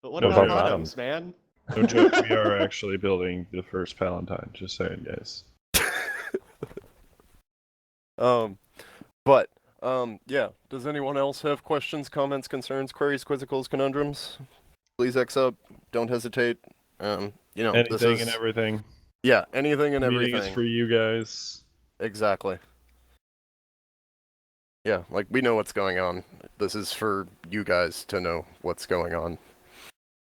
I: But what
C: No
I: about
C: joke.
I: bottoms, man?
C: No joke, we are actually building the first Palatine, just saying, guys.
B: Yeah. Does anyone else have questions, comments, concerns, queries, quizzicals, conundrums? Please X up. Don't hesitate.
C: Anything and everything.
B: Yeah, anything and
C: Meeting
B: everything.
C: is for you guys.
B: Exactly. Yeah, like, we know what's going on. This is for you guys to know what's going on.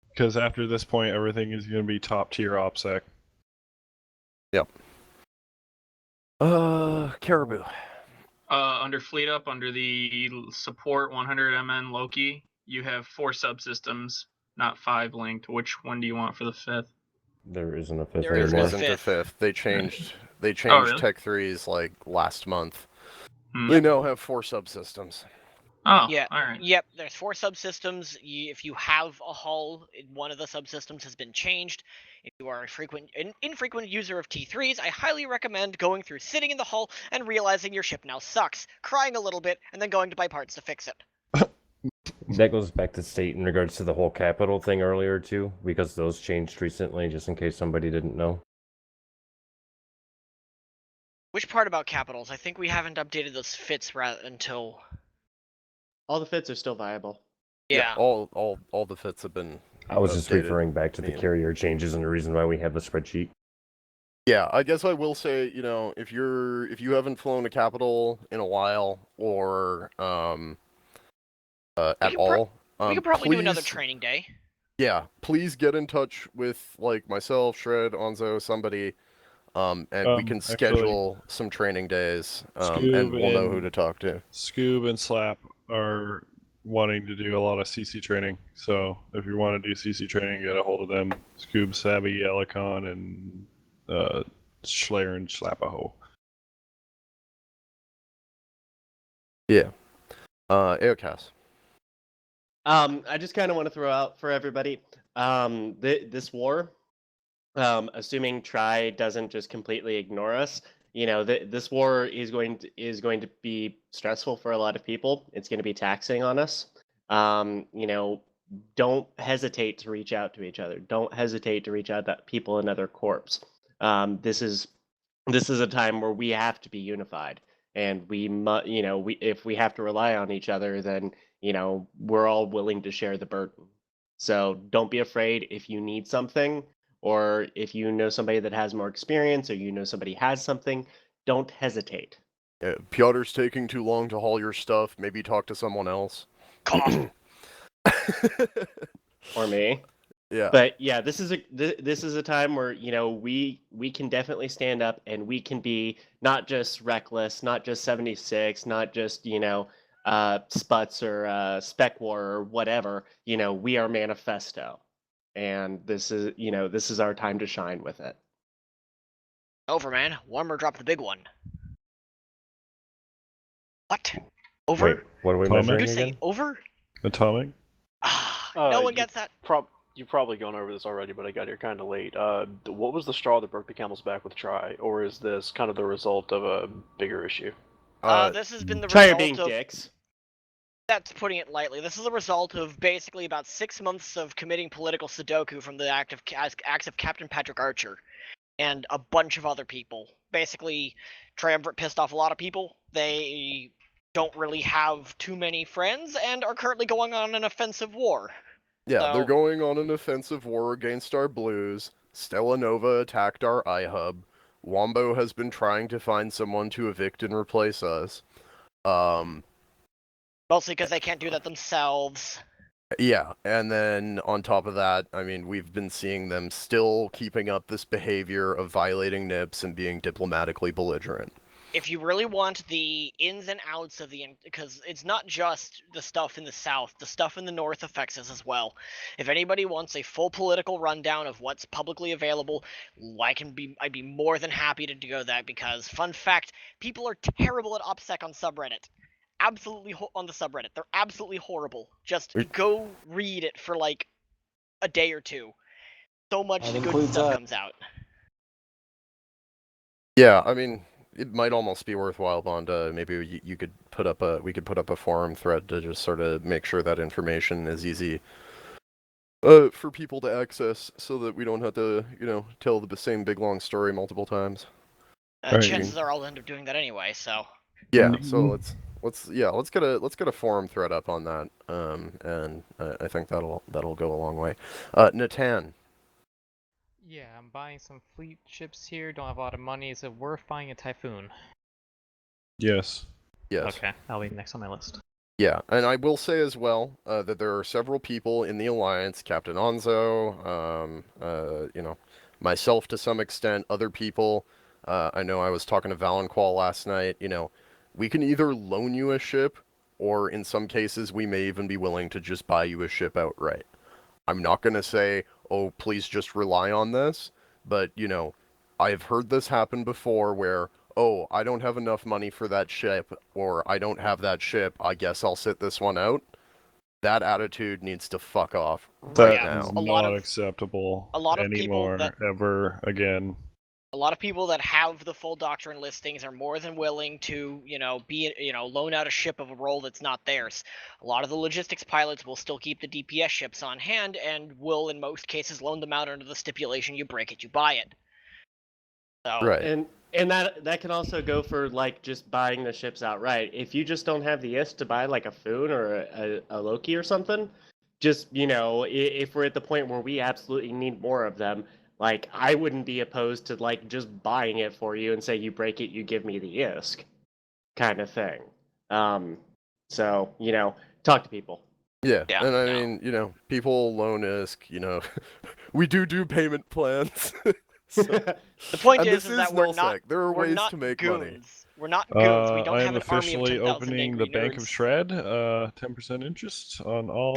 C: Because after this point, everything is going to be top tier OPSEC.
B: Yep. Caribou.
L: Under Fleet Up, under the support 100 MN Loki, you have 4 subsystems, not 5 linked. Which one do you want for the 5th?
G: There isn't a 5th
E: There
G: anymore.
B: There isn't a 5th. They changed
L: really?
B: Tech 3s like last month.
L: Hmm.
B: They now have 4 subsystems.
L: Oh,
E: Yeah.
L: alright.
E: Yep, there's 4 subsystems. If you have a hull, one of the subsystems has been changed. If you are an infrequent user of T3s, I highly recommend going through sitting in the hull and realizing your ship now sucks, crying a little bit, and then going to buy parts to fix it.
G: That goes back to state in regards to the whole capital thing earlier too, because those changed recently, just in case somebody didn't know.
E: Which part about capitals? I think we haven't updated those fits until...
I: All the fits are still viable.
E: Yeah.
B: All the fits have been
G: I was just
B: updated.
G: referring back to the carrier changes and the reason why we have the spreadsheet.
B: Yeah, I guess I will say, if you haven't flown a capital in a while or at all,
E: we could probably do another
B: please-
E: training day.
B: Yeah, please get in touch with like myself, Shred, Onzo, somebody. And we can
C: Actually,
B: schedule some training days,
C: Scoob
B: and we'll know who
C: and
B: to talk to.
C: Scoob and Slap are wanting to do a lot of CC training. So if you want to do CC training, get a hold of them. Scoob, Savvy, Elikon, and Schlayer and Slapaho.
B: Yeah. Aircast.
I: I just kind of want to throw out for everybody, this war, assuming Tri doesn't just completely ignore us, this war is going to be stressful for a lot of people. It's going to be taxing on us. Don't hesitate to reach out to each other. Don't hesitate to reach out to people in other corps. This is a time where we have to be unified, and if we have to rely on each other, then we're all willing to share the burden. So don't be afraid if you need something, or if you know somebody that has more experience, or somebody has something, don't hesitate.
B: Piotr's taking too long to haul your stuff. Maybe talk to someone else.
E: Cough.
I: Or me.
B: Yeah.
I: But yeah, this is a time where we can definitely stand up, and we can be not just reckless, not just 76, not just Sputs or Spec War or whatever. We are Manifesto, and this is our time to shine with it.
E: Over, man. Warmer dropped the big one. What? Over?
G: Wait, what are we
C: Atomic?
G: measuring
E: Did you say
G: again?
E: over?
C: Atomic?
E: No one gets that.
M: You've probably gone over this already, but I got here kind of late. What was the straw that broke the camel's back with Tri, or is this kind of the result of a bigger issue?
E: This has been the
I: Try
E: result
I: being
E: of...
I: dicks.
E: That's putting it lightly. This is a result of basically about 6 months of committing political Sudoku from the acts of Captain Patrick Archer and a bunch of other people. Basically, Triumvirate pissed off a lot of people. They don't really have too many friends and are currently going on an offensive war.
B: Yeah, they're going on an offensive war against our blues. Stella Nova attacked our iHub. Wombo has been trying to find someone to evict and replace us.
E: Mostly because they can't do that themselves.
B: Yeah, and then on top of that, I mean, we've been seeing them still keeping up this behavior of violating NIPS and being diplomatically belligerent.
E: If you really want the ins and outs of because it's not just the stuff in the South, the stuff in the North affects us as well. If anybody wants a full political rundown of what's publicly available, I'd be more than happy to do that, because, fun fact, people are terrible at OPSEC on subreddit. Absolutely on the subreddit. They're absolutely horrible. Just go read it for like a day or two. So much good stuff comes out.
B: Yeah, I mean, it might almost be worthwhile, Bonda. Maybe we could put up a forum thread to just sort of make sure that information is easy for people to access, so that we don't have to, tell the same big long story multiple times.
E: Chances are I'll end up doing that anyway. So.
B: Yeah. So let's get a forum thread up on that. And I think that'll go a long way. Natan.
N: Yeah, I'm buying some fleet ships here. Don't have a lot of money. Is it worth buying a Typhoon?
C: Yes.
B: Yes.
N: Okay, that'll be next on my list.
B: Yeah, and I will say as well that there are several people in the Alliance, Captain Onzo, myself to some extent, other people. I know I was talking to Valenqual last night. We can either loan you a ship, or in some cases we may even be willing to just buy you a ship outright. I'm not going to say, oh, please just rely on this, but, I've heard this happen before where, oh, I don't have enough money for that ship, or I don't have that ship, I guess I'll sit this one out. That attitude needs to fuck off right now.
C: That is not acceptable anymore, ever again.
E: A lot of people that have the full doctrine listings are more than willing to, loan out a ship of a role that's not theirs. A lot of the logistics pilots will still keep the DPS ships on hand and will, in most cases, loan them out under the stipulation you break it, you buy it. So,
B: right.
I: And that can also go for like just buying the ships outright. If you just don't have the IST to buy like a Foon or a Loki or something, just if we're at the point where we absolutely need more of them, like I wouldn't be opposed to like just buying it for you and say you break it, you give me the ISK, kind of thing. So talk to people.
B: Yeah, and I mean, people loan ISK, we do payment plans.
E: The point
B: And
E: is
B: this
E: that we're not.
B: nullsec. There are
E: we're
B: ways
E: not
B: to make
E: goons.
B: money.
E: We're not goons. We don't
C: I
E: have
C: am
E: an army of
C: officially
E: 10,000
C: opening
E: angry
C: the Bank of
E: nerds.
C: Shred, 10% interest on all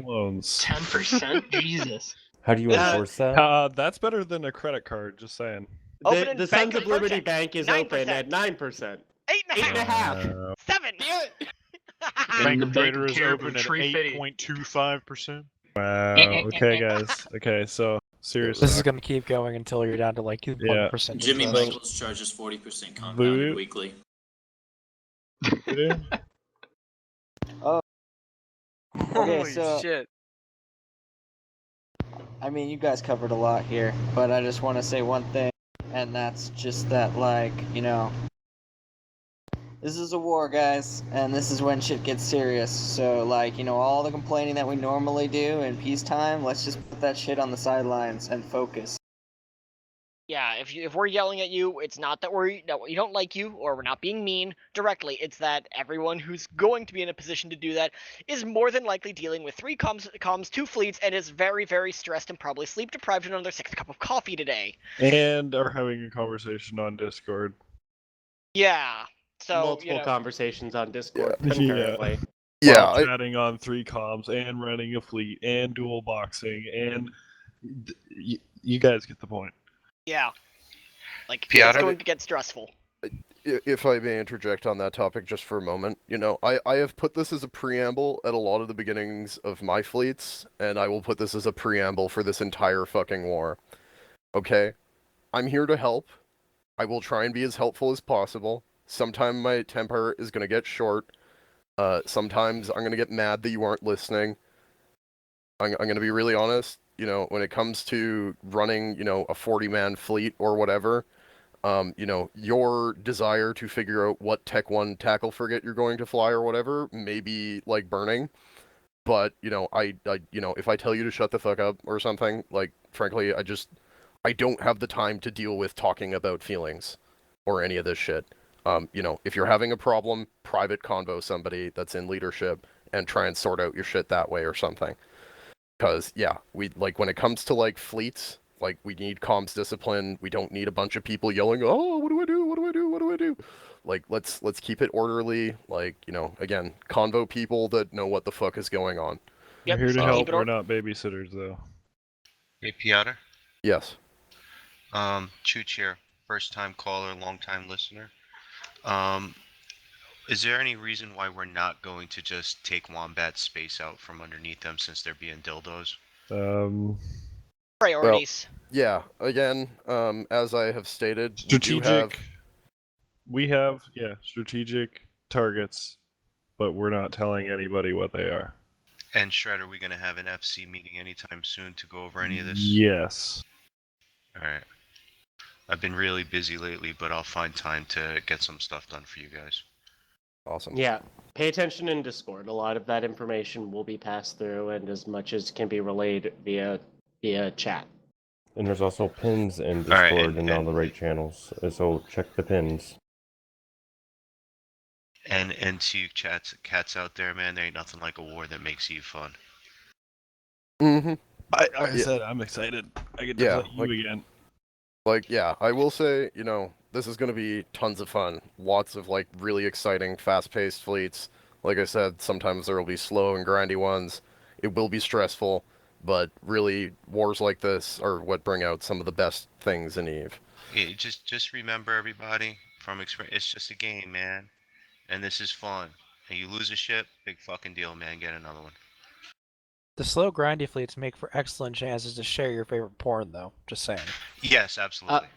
C: loans.
L: 10%? Jesus.
G: How do you
E: This is-
G: enforce that?
C: That's better than a credit card, just saying.
E: Opening
I: The
E: Bank
I: Sons of
E: of
I: Liberty
E: Vertex,
I: Bank is
E: 9%.
I: open at 9%.
E: 8.5. 7.
K: Bank
L: The
K: of
L: Bank
K: Trader
L: of
K: is
L: Caribou,
K: open at
L: Tree Fitty.
K: 8.25%.
C: Wow. Okay, guys. Okay, so serious
A: This is
C: talk.
A: going to keep going until you're down to like 1%
O: Jimmy
A: interest.
O: Michaels charges 40% compounded
C: Voodoo?
O: weekly.
C: Voodoo?
P: Oh. Okay,
A: Holy
P: so
A: shit.
P: I mean, you guys covered a lot here, but I just want to say one thing, and that's just that, like, you know, this is a war, guys, and this is when shit gets serious. So, like, you know, all the complaining that we normally do in peacetime, let's just put that shit on the sidelines and focus.
E: Yeah, if we're yelling at you, it's not that we don't like you or we're not being mean directly. It's that everyone who's going to be in a position to do that is more than likely dealing with 3 comms, 2 fleets, and is very, very stressed and probably sleep deprived and on their 6th cup of coffee today.
C: And are having a conversation on Discord.
E: Yeah. So
I: multiple conversations on Discord
C: Yeah.
I: concurrently.
B: Yeah,
C: While chatting on 3 comms and running a fleet and dual boxing and you guys get the point.
E: Yeah. Like,
B: Piotr?
E: it's going to get stressful.
B: If I may interject on that topic just for a moment, you know, I have put this as a preamble at a lot of the beginnings of my fleets, and I will put this as a preamble for this entire fucking war. Okay? I'm here to help. I will try and be as helpful as possible. Sometimes my temper is gonna get short. Sometimes I'm gonna get mad that you aren't listening. I'm gonna be really honest. You know, when it comes to running, you know, a 40-man fleet or whatever, you know, your desire to figure out what Tech 1 tackle frigate you're going to fly or whatever may be, like, burning. But, you know, you know, if I tell you to shut the fuck up or something, like, frankly, I don't have the time to deal with talking about feelings or any of this shit. You know, if you're having a problem, private convo somebody that's in leadership and try and sort out your shit that way or something. Because, yeah, when it comes to, like, fleets, like, we need comms discipline. We don't need a bunch of people yelling, oh, what do I do? What do I do? What do I do? Like, let's keep it orderly. Like, you know, again, convo people that know what the fuck is going on.
C: We're here to help. We're not babysitters, though.
Q: Hey, Piotr?
B: Yes.
Q: Chooch here. First time caller, long time listener. Is there any reason why we're not going to just take Wombat's space out from underneath them since they're being dildos?
E: Priorities.
B: Well, yeah, again, as I have stated,
C: Strategic. We have strategic targets, but we're not telling anybody what they are.
Q: And Shred, are we going to have an FC meeting anytime soon to go over any of this?
C: Yes.
Q: Alright. I've been really busy lately, but I'll find time to get some stuff done for you guys.
B: Awesome.
I: Yeah, pay attention in Discord. A lot of that information will be passed through, and as much as can be relayed via chat.
G: And there's also pins in
Q: All right,
G: Discord and all the right channels, so check the pins.
Q: And to you cats out there, man, there ain't nothing like a war that makes you fun.
B: Mm-hmm.
C: I said I'm excited. I get to play you again.
B: Like, yeah, I will say, you know, this is going to be tons of fun. Lots of, like, really exciting, fast-paced fleets. Like I said, sometimes there will be slow and grindy ones. It will be stressful, but really, wars like this are what bring out some of the best things in EVE.
Q: Yeah, just remember, everybody, from experience, it's just a game, man. And this is fun. And you lose a ship, big fucking deal, man. Get another one.
A: The slow grindy fleets make for excellent chances to share your favorite porn, though. Just saying.
Q: Yes, absolutely.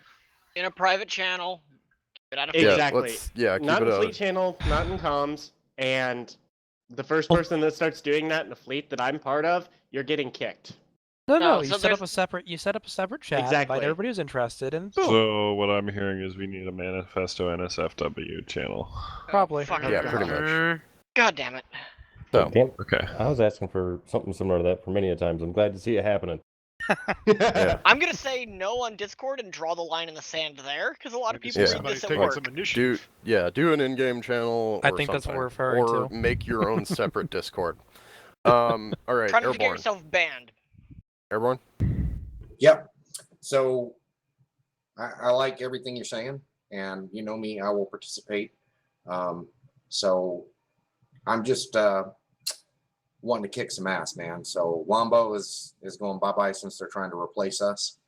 E: In a private channel. Get out of
I: Exactly.
B: Keep
I: not
B: it
I: in
B: out.
I: fleet channel, not in comms, and the first person that starts doing that in a fleet that I'm part of, you're getting kicked.
A: No, you
E: so
A: set up a separate. You set up a separate chat.
I: Exactly.
A: Invite everybody who's interested, and boom.
C: So what I'm hearing is we need a Manifesto NSFW channel.
A: Probably.
B: Yeah, pretty much.
E: God damn it.
B: So,
C: okay.
G: I was asking for something similar to that for many a times. I'm glad to see it happening.
B: Yeah.
E: I'm gonna say no on Discord and draw the line in the sand there, because a lot of people
B: Yeah.
E: read this at
K: Taking
E: work.
K: some initiative.
B: Do an in-game channel
A: I
B: or
A: think that's what
B: something.
A: we're referring
B: or
A: to.
B: make your own separate Discord. All right,
E: Trying to get
B: Airborne.
E: yourself banned.
B: Airborne?
R: Yep. So I like everything you're saying, and you know me, I will participate. So I'm just wanting to kick some ass, man. So Wombo is going bye-bye since they're trying to replace us.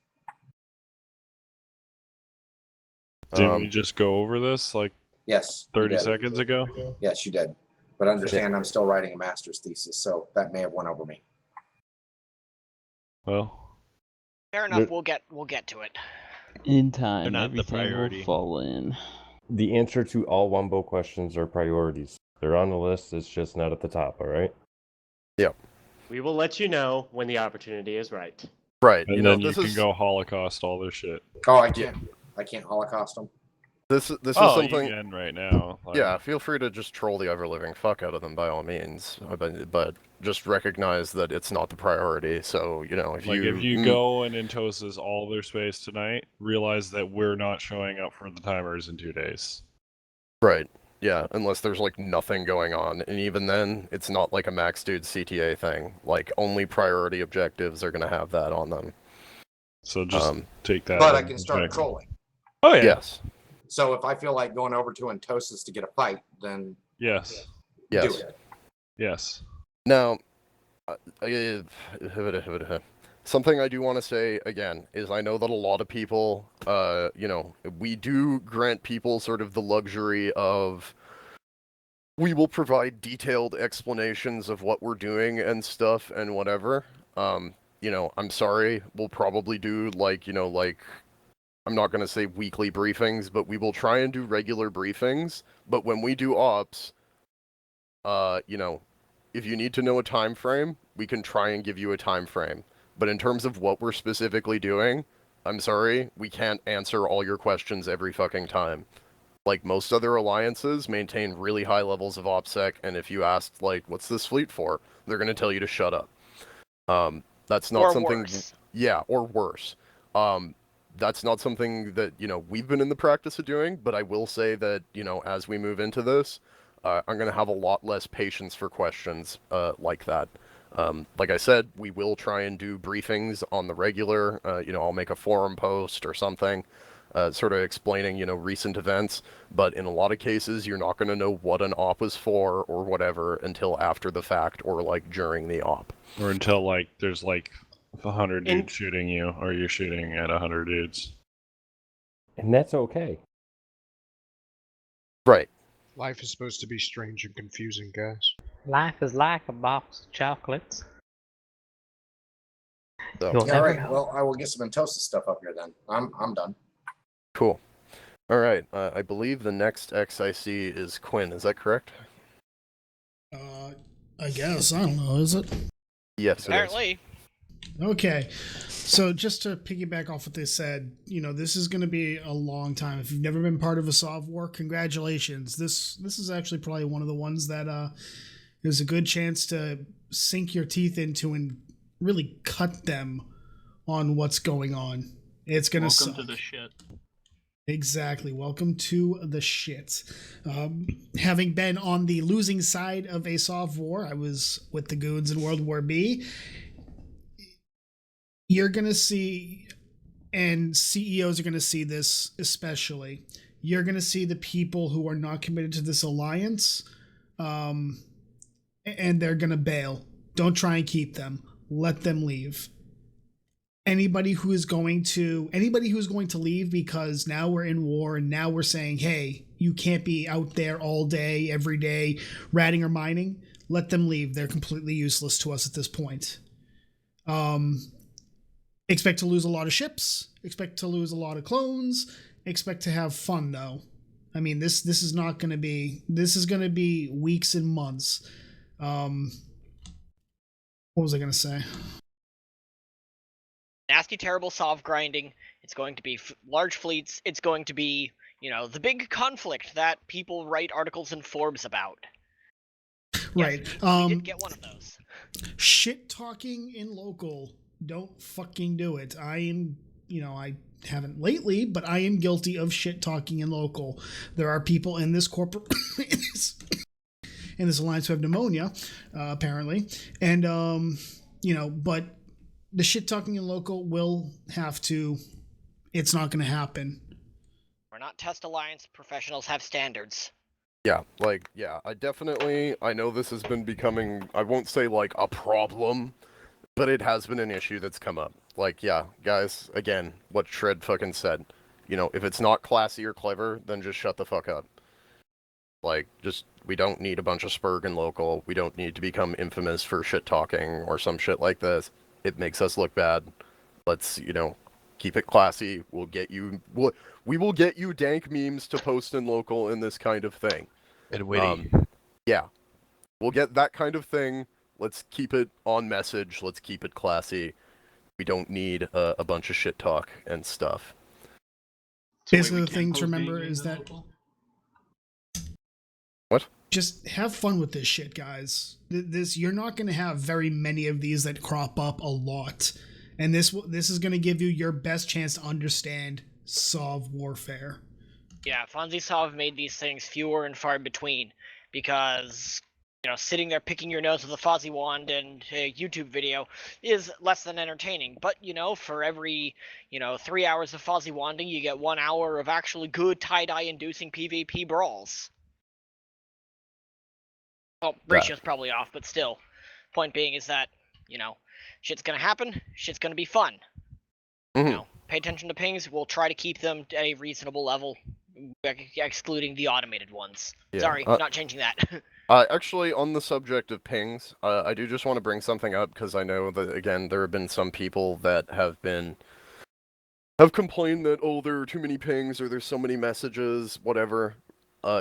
C: Didn't we just go over this like
R: Yes,
C: 30
R: you did.
C: seconds ago?
R: Yes, you did. But understand, I'm still writing a master's thesis, so that may have went over me.
C: Well,
E: Fair enough. We'll get to it.
J: In time,
G: not the
J: everything will
G: priority.
J: fall in.
G: The answer to all Wumbo questions are priorities. They're on the list, it's just not at the top, alright?
B: Yep.
I: We will let you know when the opportunity is right.
B: Right.
C: And
B: you know,
C: then you
B: this
C: can
B: is
C: go Holocaust all their shit.
R: Oh, I can't Holocaust them.
B: this is
C: You
B: something.
C: can right now. Like,
B: Yeah, feel free to just troll the ever living fuck out of them by all means, but just recognize that it's not the priority. So you know, if
C: you go and Intoses all their space tonight, realize that we're not showing up for the timers in 2 days.
B: Right. Yeah, unless there's like nothing going on, and even then, it's not like a max dude CTA thing. Like only priority objectives are gonna have that on them.
C: So just take that.
R: But I can start trolling.
C: Oh yeah.
B: Yes.
R: So if I feel like going over to Entosis to get a fight, then
C: Yes.
B: Yes.
R: do it.
C: Yes.
B: Now, something I do want to say again is I know that a lot of people, you know, we do grant people sort of the luxury of we will provide detailed explanations of what we're doing and stuff and whatever. You know, I'm sorry, we'll probably do like, you know, like I'm not going to say weekly briefings, but we will try and do regular briefings. But when we do ops, you know, if you need to know a time frame, we can try and give you a time frame. But in terms of what we're specifically doing, I'm sorry, we can't answer all your questions every fucking time. Like most other alliances maintain really high levels of OPSEC, and if you ask, like, what's this fleet for? They're going to tell you to shut up. That's not
E: Or
B: something...
E: worse.
B: Yeah, or worse. That's not something that, you know, we've been in the practice of doing, but I will say that, you know, as we move into this, I'm going to have a lot less patience for questions like that. Like I said, we will try and do briefings on the regular. You know, I'll make a forum post or something, sort of explaining, you know, recent events. But in a lot of cases, you're not going to know what an op is for or whatever until after the fact or, like, during the op.
C: Or until, like, there's, like, 100 dudes shooting you, or you're shooting at 100 dudes.
G: And that's okay.
B: Right.
S: Life is supposed to be strange and confusing, guys.
N: Life is like a box of chocolates.
B: So.
N: You'll
R: Yeah,
N: never
R: all right.
N: know.
R: Well, I will get some Entosis stuff up here then. I'm done.
B: Cool. All right. I believe the next XIC is Quinn. Is that correct?
T: I guess. I don't know. Is it?
B: Yes, it is.
E: Apparently.
T: Okay. So just to piggyback off what they said, you know, this is going to be a long time. If you've never been part of a SOV war, congratulations. This is actually probably one of the ones that is a good chance to sink your teeth into and really cut them on what's going on. It's going to suck.
L: Welcome to the shit.
T: Exactly. Welcome to the shit. Having been on the losing side of a SOV war, I was with the goons in World War B. You're going to see, and CEOs are going to see this especially, you're going to see the people who are not committed to this alliance, and they're going to bail. Don't try and keep them. Let them leave. Anybody who is going to leave because now we're in war and now we're saying, hey, you can't be out there all day, every day, ratting or mining, let them leave. They're completely useless to us at this point. Expect to lose a lot of ships, expect to lose a lot of clones, expect to have fun though. I mean, this is not going to be, this is going to be weeks and months. What was I going to say?
E: Nasty, terrible SOV grinding. It's going to be large fleets. It's going to be, you know, the big conflict that people write articles in Forbes about.
T: Right.
E: Yes, we did get one of those.
T: Shit talking in local. Don't fucking do it. I haven't lately, but I am guilty of shit talking in local. There are people in this corporate in this alliance who have pneumonia, apparently, and but the shit talking in local will have to it's not going to happen.
E: We're not test alliance. Professionals have standards.
B: Yeah, I know this has been becoming, I won't say like a problem, but it has been an issue that's come up. Like, yeah, guys, again, what Shred fucking said. You know, if it's not classy or clever, then just shut the fuck up. Like, we don't need a bunch of spurg and local. We don't need to become infamous for shit talking or some shit like this. It makes us look bad. Let's, keep it classy. We will get you dank memes to post in local and this kind of thing.
U: And witty.
B: Yeah. We'll get that kind of thing. Let's keep it on message. Let's keep it classy. We don't need a bunch of shit talk and stuff.
T: Basically, the thing to remember is that
B: what?
T: Just have fun with this shit, guys. You're not going to have very many of these that crop up a lot, and this is going to give you your best chance to understand SOV warfare.
E: Yeah, FonziSov made these things fewer and far between because, sitting there picking your nose with a fuzzy wand and a YouTube video is less than entertaining. But, for every, 3 hours of fuzzy wanding, you get 1 hour of actually good tie-dye inducing PvP brawls. Well, ratio's probably off, but still. Point being is that, shit's gonna happen, shit's gonna be fun. Pay attention to pings, we'll try to keep them at a reasonable level, excluding the automated ones.
B: Yeah,
E: Sorry, not changing that.
B: Actually, on the subject of pings, I do just want to bring something up, because I know that, again, there have been some people that have complained that, oh, there are too many pings, or there's so many messages, whatever.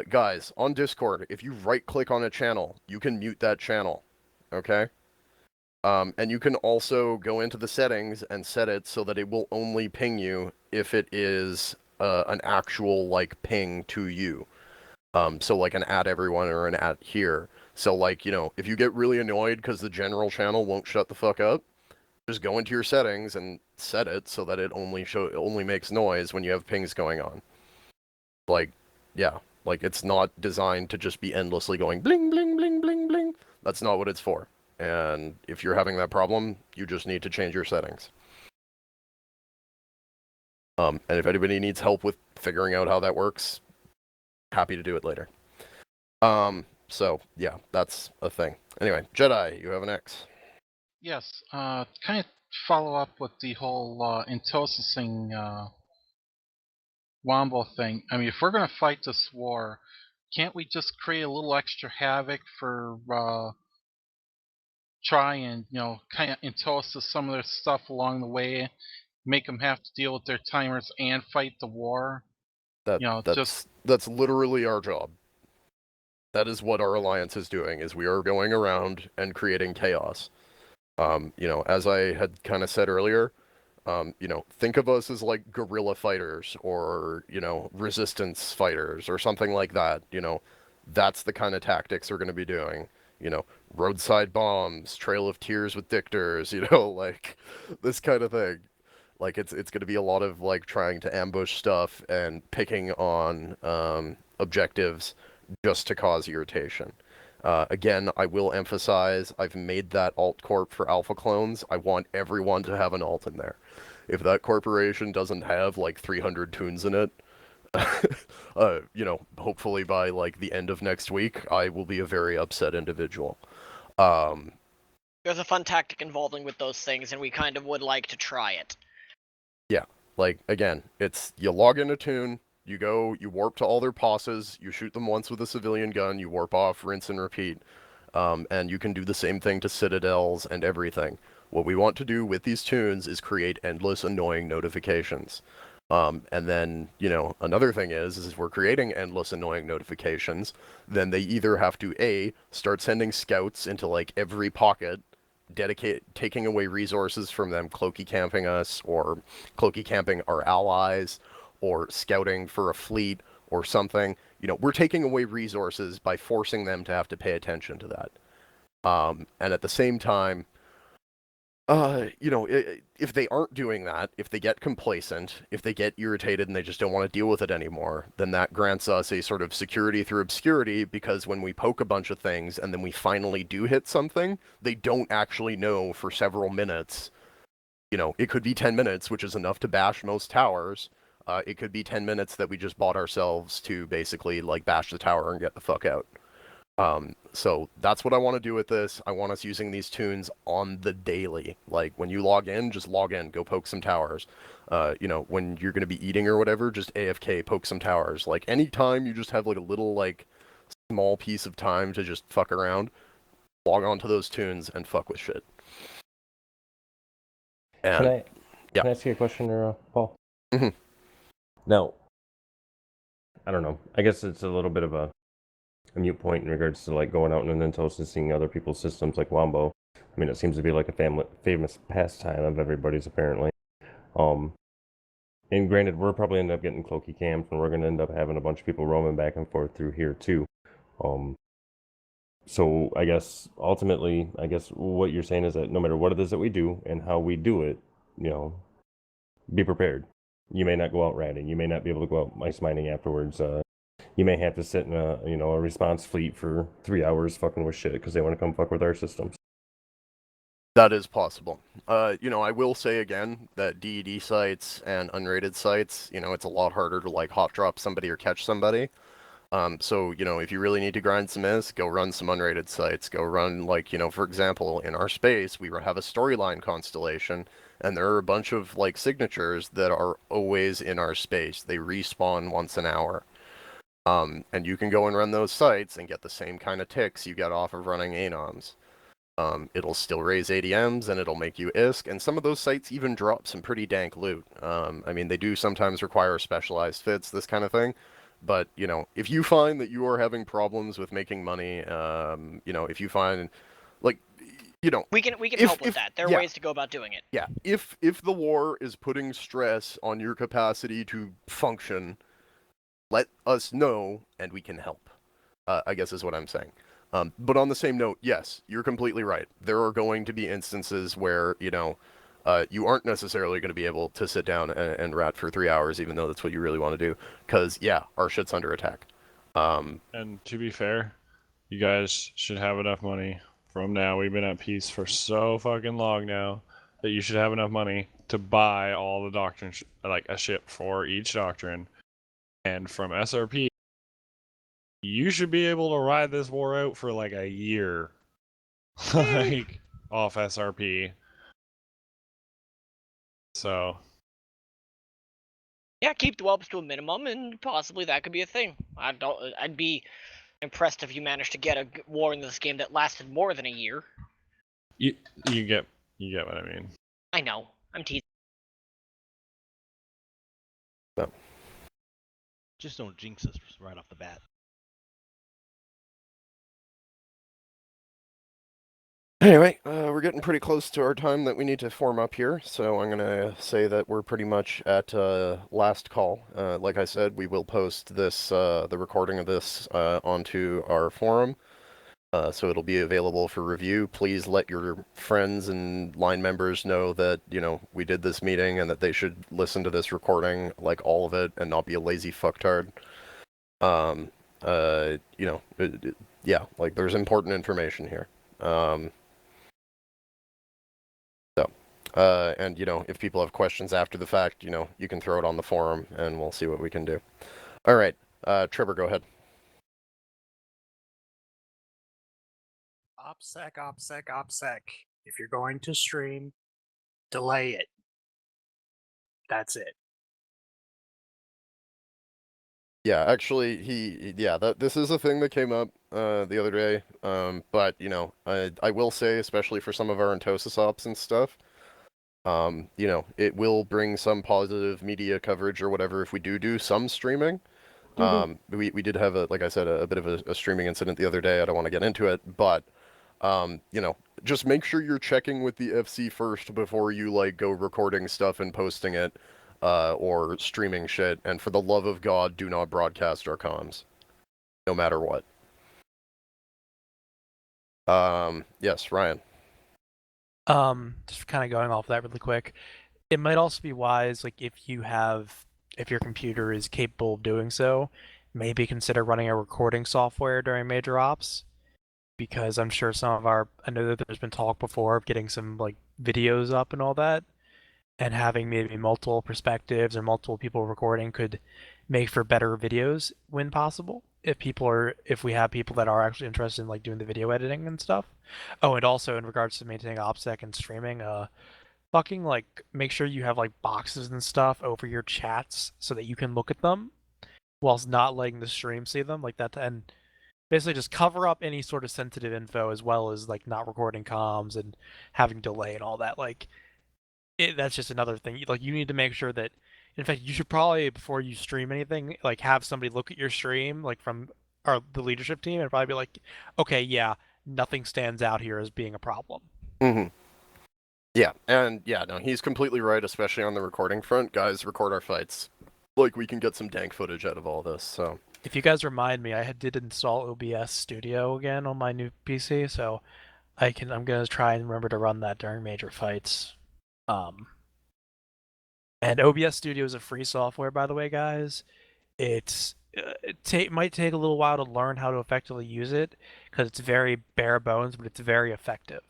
B: Guys, on Discord, if you right-click on a channel, you can mute that channel, okay? And you can also go into the settings and set it so that it will only ping you if it is an actual, ping to you. So, an add everyone or an add here. So, if you get really annoyed because the general channel won't shut the fuck up, just go into your settings and set it so that it only makes noise when you have pings going on. It's not designed to just be endlessly going bling, bling, bling, bling, bling. That's not what it's for. And if you're having that problem, you just need to change your settings. And if anybody needs help with figuring out how that works, happy to do it later. So, yeah, that's a thing. Anyway, Jedi, you have an X.
V: Yes, kind of follow up with the whole intosising Wombo thing. I mean, if we're going to fight this war, can't we just create a little extra havoc for try and, kind of intosis some of their stuff along the way, make them have to deal with their timers and fight the war?
B: That's literally our job. That is what our alliance is doing, is we are going around and creating chaos. As I had kind of said earlier, think of us as like guerrilla fighters or, resistance fighters or something like that. That's the kind of tactics we're going to be doing. Roadside bombs, Trail of Tears with dictors, this kind of thing. It's going to be a lot of, trying to ambush stuff and picking on objectives just to cause irritation. Again, I will emphasize, I've made that alt corp for alpha clones. I want everyone to have an alt in there. If that corporation doesn't have, 300 tunes in it, hopefully by, the end of next week, I will be a very upset individual.
E: There's a fun tactic involving with those things, and we kind of would like to try it.
B: Yeah, again, it's, you log in a tune, you go, you warp to all their posses, you shoot them once with a civilian gun, you warp off, rinse and repeat. And you can do the same thing to citadels and everything. What we want to do with these tunes is create endless annoying notifications. And then, another thing is if we're creating endless annoying notifications, then they either have to A, start sending scouts into every pocket, taking away resources from them, cloaky camping us, or cloaky camping our allies, or scouting for a fleet, or something. We're taking away resources by forcing them to have to pay attention to that. And at the same time, if they aren't doing that, if they get complacent, if they get irritated and they just don't want to deal with it anymore, then that grants us a sort of security through obscurity, because when we poke a bunch of things and then we finally do hit something, they don't actually know for several minutes it could be 10 minutes, which is enough to bash most towers. It could be 10 minutes that we just bought ourselves to basically like bash the tower and get the fuck out. So that's what I want to do with this. I want us using these tunes on the daily. Like when you log in, just log in, go poke some towers. When you're going to be eating or whatever, just AFK, poke some towers. Like anytime you just have like a little like small piece of time to just fuck around, log on to those tunes and fuck with shit. And
G: Can I ask you a question there, Paul?
B: Mm-hmm.
G: Now, I don't know. I guess it's a little bit of a mute point in regards to like going out in an Intos and seeing other people's systems like Wombo. I mean, it seems to be like a famous pastime of everybody's apparently. And granted, we're probably end up getting cloaky camps, and we're going to end up having a bunch of people roaming back and forth through here too. So I guess ultimately, what you're saying is that no matter what it is that we do and how we do it, be prepared. You may not go out ratting. You may not be able to go out ice mining afterwards. You may have to sit in a response fleet for 3 hours fucking with shit because they want to come fuck with our systems.
B: That is possible. I will say again that DED sites and unrated sites, it's a lot harder to like hot drop somebody or catch somebody. So, if you really need to grind some IS, go run some unrated sites. Go run, like, for example, in our space, we have a storyline constellation, and there are a bunch of, like, signatures that are always in our space. They respawn once an hour. And you can go and run those sites and get the same kind of ticks you get off of running Anoms. It'll still raise ADMs, and it'll make you ISK, and some of those sites even drop some pretty dank loot. They do sometimes require specialized fits, this kind of thing. But, if you find that you are having problems with making money, if you find, like,
E: we can help with that. There are ways to go about doing it.
B: Yeah, if the war is putting stress on your capacity to function, let us know, and we can help, I guess is what I'm saying. But on the same note, yes, you're completely right. There are going to be instances where, you aren't necessarily going to be able to sit down and rat for 3 hours, even though that's what you really want to do. Because, yeah, our shit's under attack.
C: And to be fair, you guys should have enough money from now. We've been at peace for so fucking long now that you should have enough money to buy all the doctrines, like a ship for each doctrine. And from SRP, you should be able to ride this war out for like a year. Like, off SRP. So.
E: Yeah, keep the whelps to a minimum, and possibly that could be a thing. I'd be impressed if you managed to get a war in this game that lasted more than a year.
C: You get what I mean.
E: I know. I'm teasing.
B: No.
D: Just don't jinx us right off the bat.
B: Anyway, we're getting pretty close to our time that we need to form up here, so I'm going to say that we're pretty much at last call. Like I said, we will post this, the recording of this, onto our forum, so it'll be available for review. Please let your friends and line members know that, we did this meeting and that they should listen to this recording, like all of it, and not be a lazy fucktard. Yeah, like there's important information here. And, if people have questions after the fact, you can throw it on the forum, and we'll see what we can do. All right, Trevor, go ahead.
U: OPSEC. If you're going to stream, delay it. That's it.
B: Yeah, actually, this is a thing that came up the other day. But, I will say, especially for some of our Entosis ops and stuff, it will bring some positive media coverage or whatever if we do some streaming. We did have, like I said, a bit of a streaming incident the other day. I don't want to get into it, but, just make sure you're checking with the FC first before you, like, go recording stuff and posting it, or streaming shit. And for the love of God, do not broadcast our comms, no matter what. Yes, Ryan.
A: Just kind of going off that really quick. It might also be wise, like if your computer is capable of doing so, maybe consider running a recording software during major ops, because I'm sure I know that there's been talk before of getting some like videos up and all that. and having maybe multiple perspectives or multiple people recording could make for better videos when possible. If we have people that are actually interested in like doing the video editing and stuff. Oh, and also in regards to maintaining OPSEC and streaming, fucking like make sure you have like boxes and stuff over your chats so that you can look at them whilst not letting the stream see them like that, and basically just cover up any sort of sensitive info as well as like not recording comms and having delay and all that. Like that's just another thing. Like you need to make sure that, in fact, you should probably before you stream anything, like have somebody look at your stream, like from the leadership team, and probably be like, okay, yeah, nothing stands out here as being a problem.
B: Mm-hmm. Yeah, and yeah, no, he's completely right, especially on the recording front. Guys, record our fights. Like we can get some dank footage out of all this. So
A: if you guys remind me, I did install OBS Studio again on my new PC, so I'm gonna try and remember to run that during major fights. And OBS Studio is a free software, by the way, guys. It might take a little while to learn how to effectively use it because it's very bare bones, but it's very effective,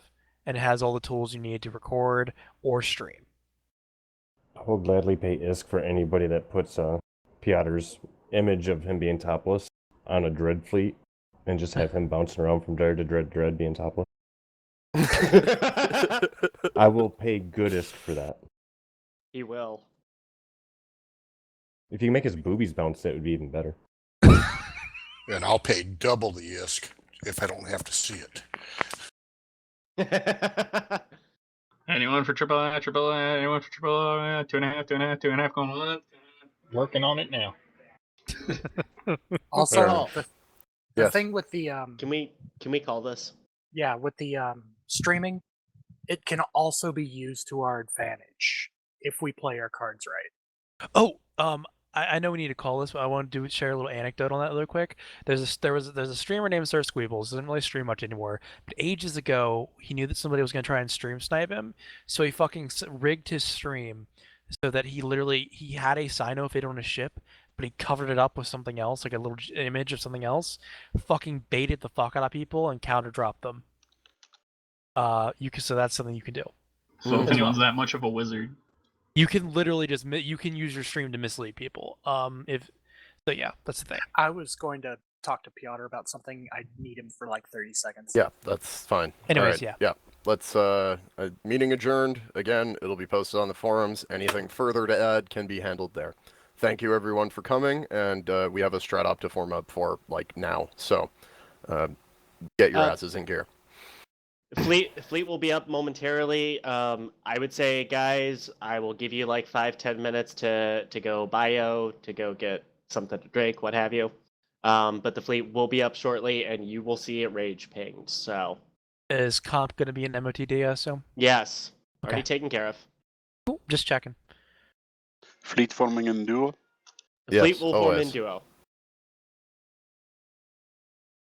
A: and it has all the tools you need to record or stream.
G: I will gladly pay ISK for anybody that puts Piotr's image of him being topless on a dread fleet and just have him bouncing around from dread to dread being topless. I will pay good ISK for that.
I: He will.
G: If you can make his boobies bounce, that would be even better.
S: And I'll pay double the ISK if I don't have to see it.
L: Anyone for triple A, triple A, anyone for triple A, 2.5 going on.
K: Working on it now.
U: Also, the
B: Yes.
U: thing with the
I: Can we call this?
U: yeah, with the streaming, it can also be used to our advantage if we play our cards right.
A: Oh, I know we need to call this, but I want to share a little anecdote on that real quick. There's a streamer named Sir Squeebles. Doesn't really stream much anymore, but ages ago he knew that somebody was gonna try and stream snipe him, so he fucking rigged his stream so that he had a Sino fit on his ship, but he covered it up with something else, like a little image of something else. Fucking baited the fuck out of people and counter dropped them. So that's something you can do.
L: So if anyone's that much of a wizard.
A: You can literally you can use your stream to mislead people. Yeah, that's the thing.
U: I was going to talk to Piotr about something. I need him for like 30 seconds.
B: Yeah, that's fine.
A: Anyways,
B: right. Yeah. Let's meeting adjourned. Again, it'll be posted on the forums. Anything further to add can be handled there. Thank you everyone for coming, and we have a strat op to form up for like now. So get your asses in gear.
I: Fleet will be up momentarily. I would say, guys, I will give you like 5-10 minutes to go bio, to go get something to drink, what have you. But the fleet will be up shortly, and you will see it rage pinged. So,
A: is comp going to be an MOTD? I assume.
I: Yes,
A: Okay.
I: already taken care of.
A: Cool. Just checking.
F: Fleet forming in duo.
I: The fleet will form in duo.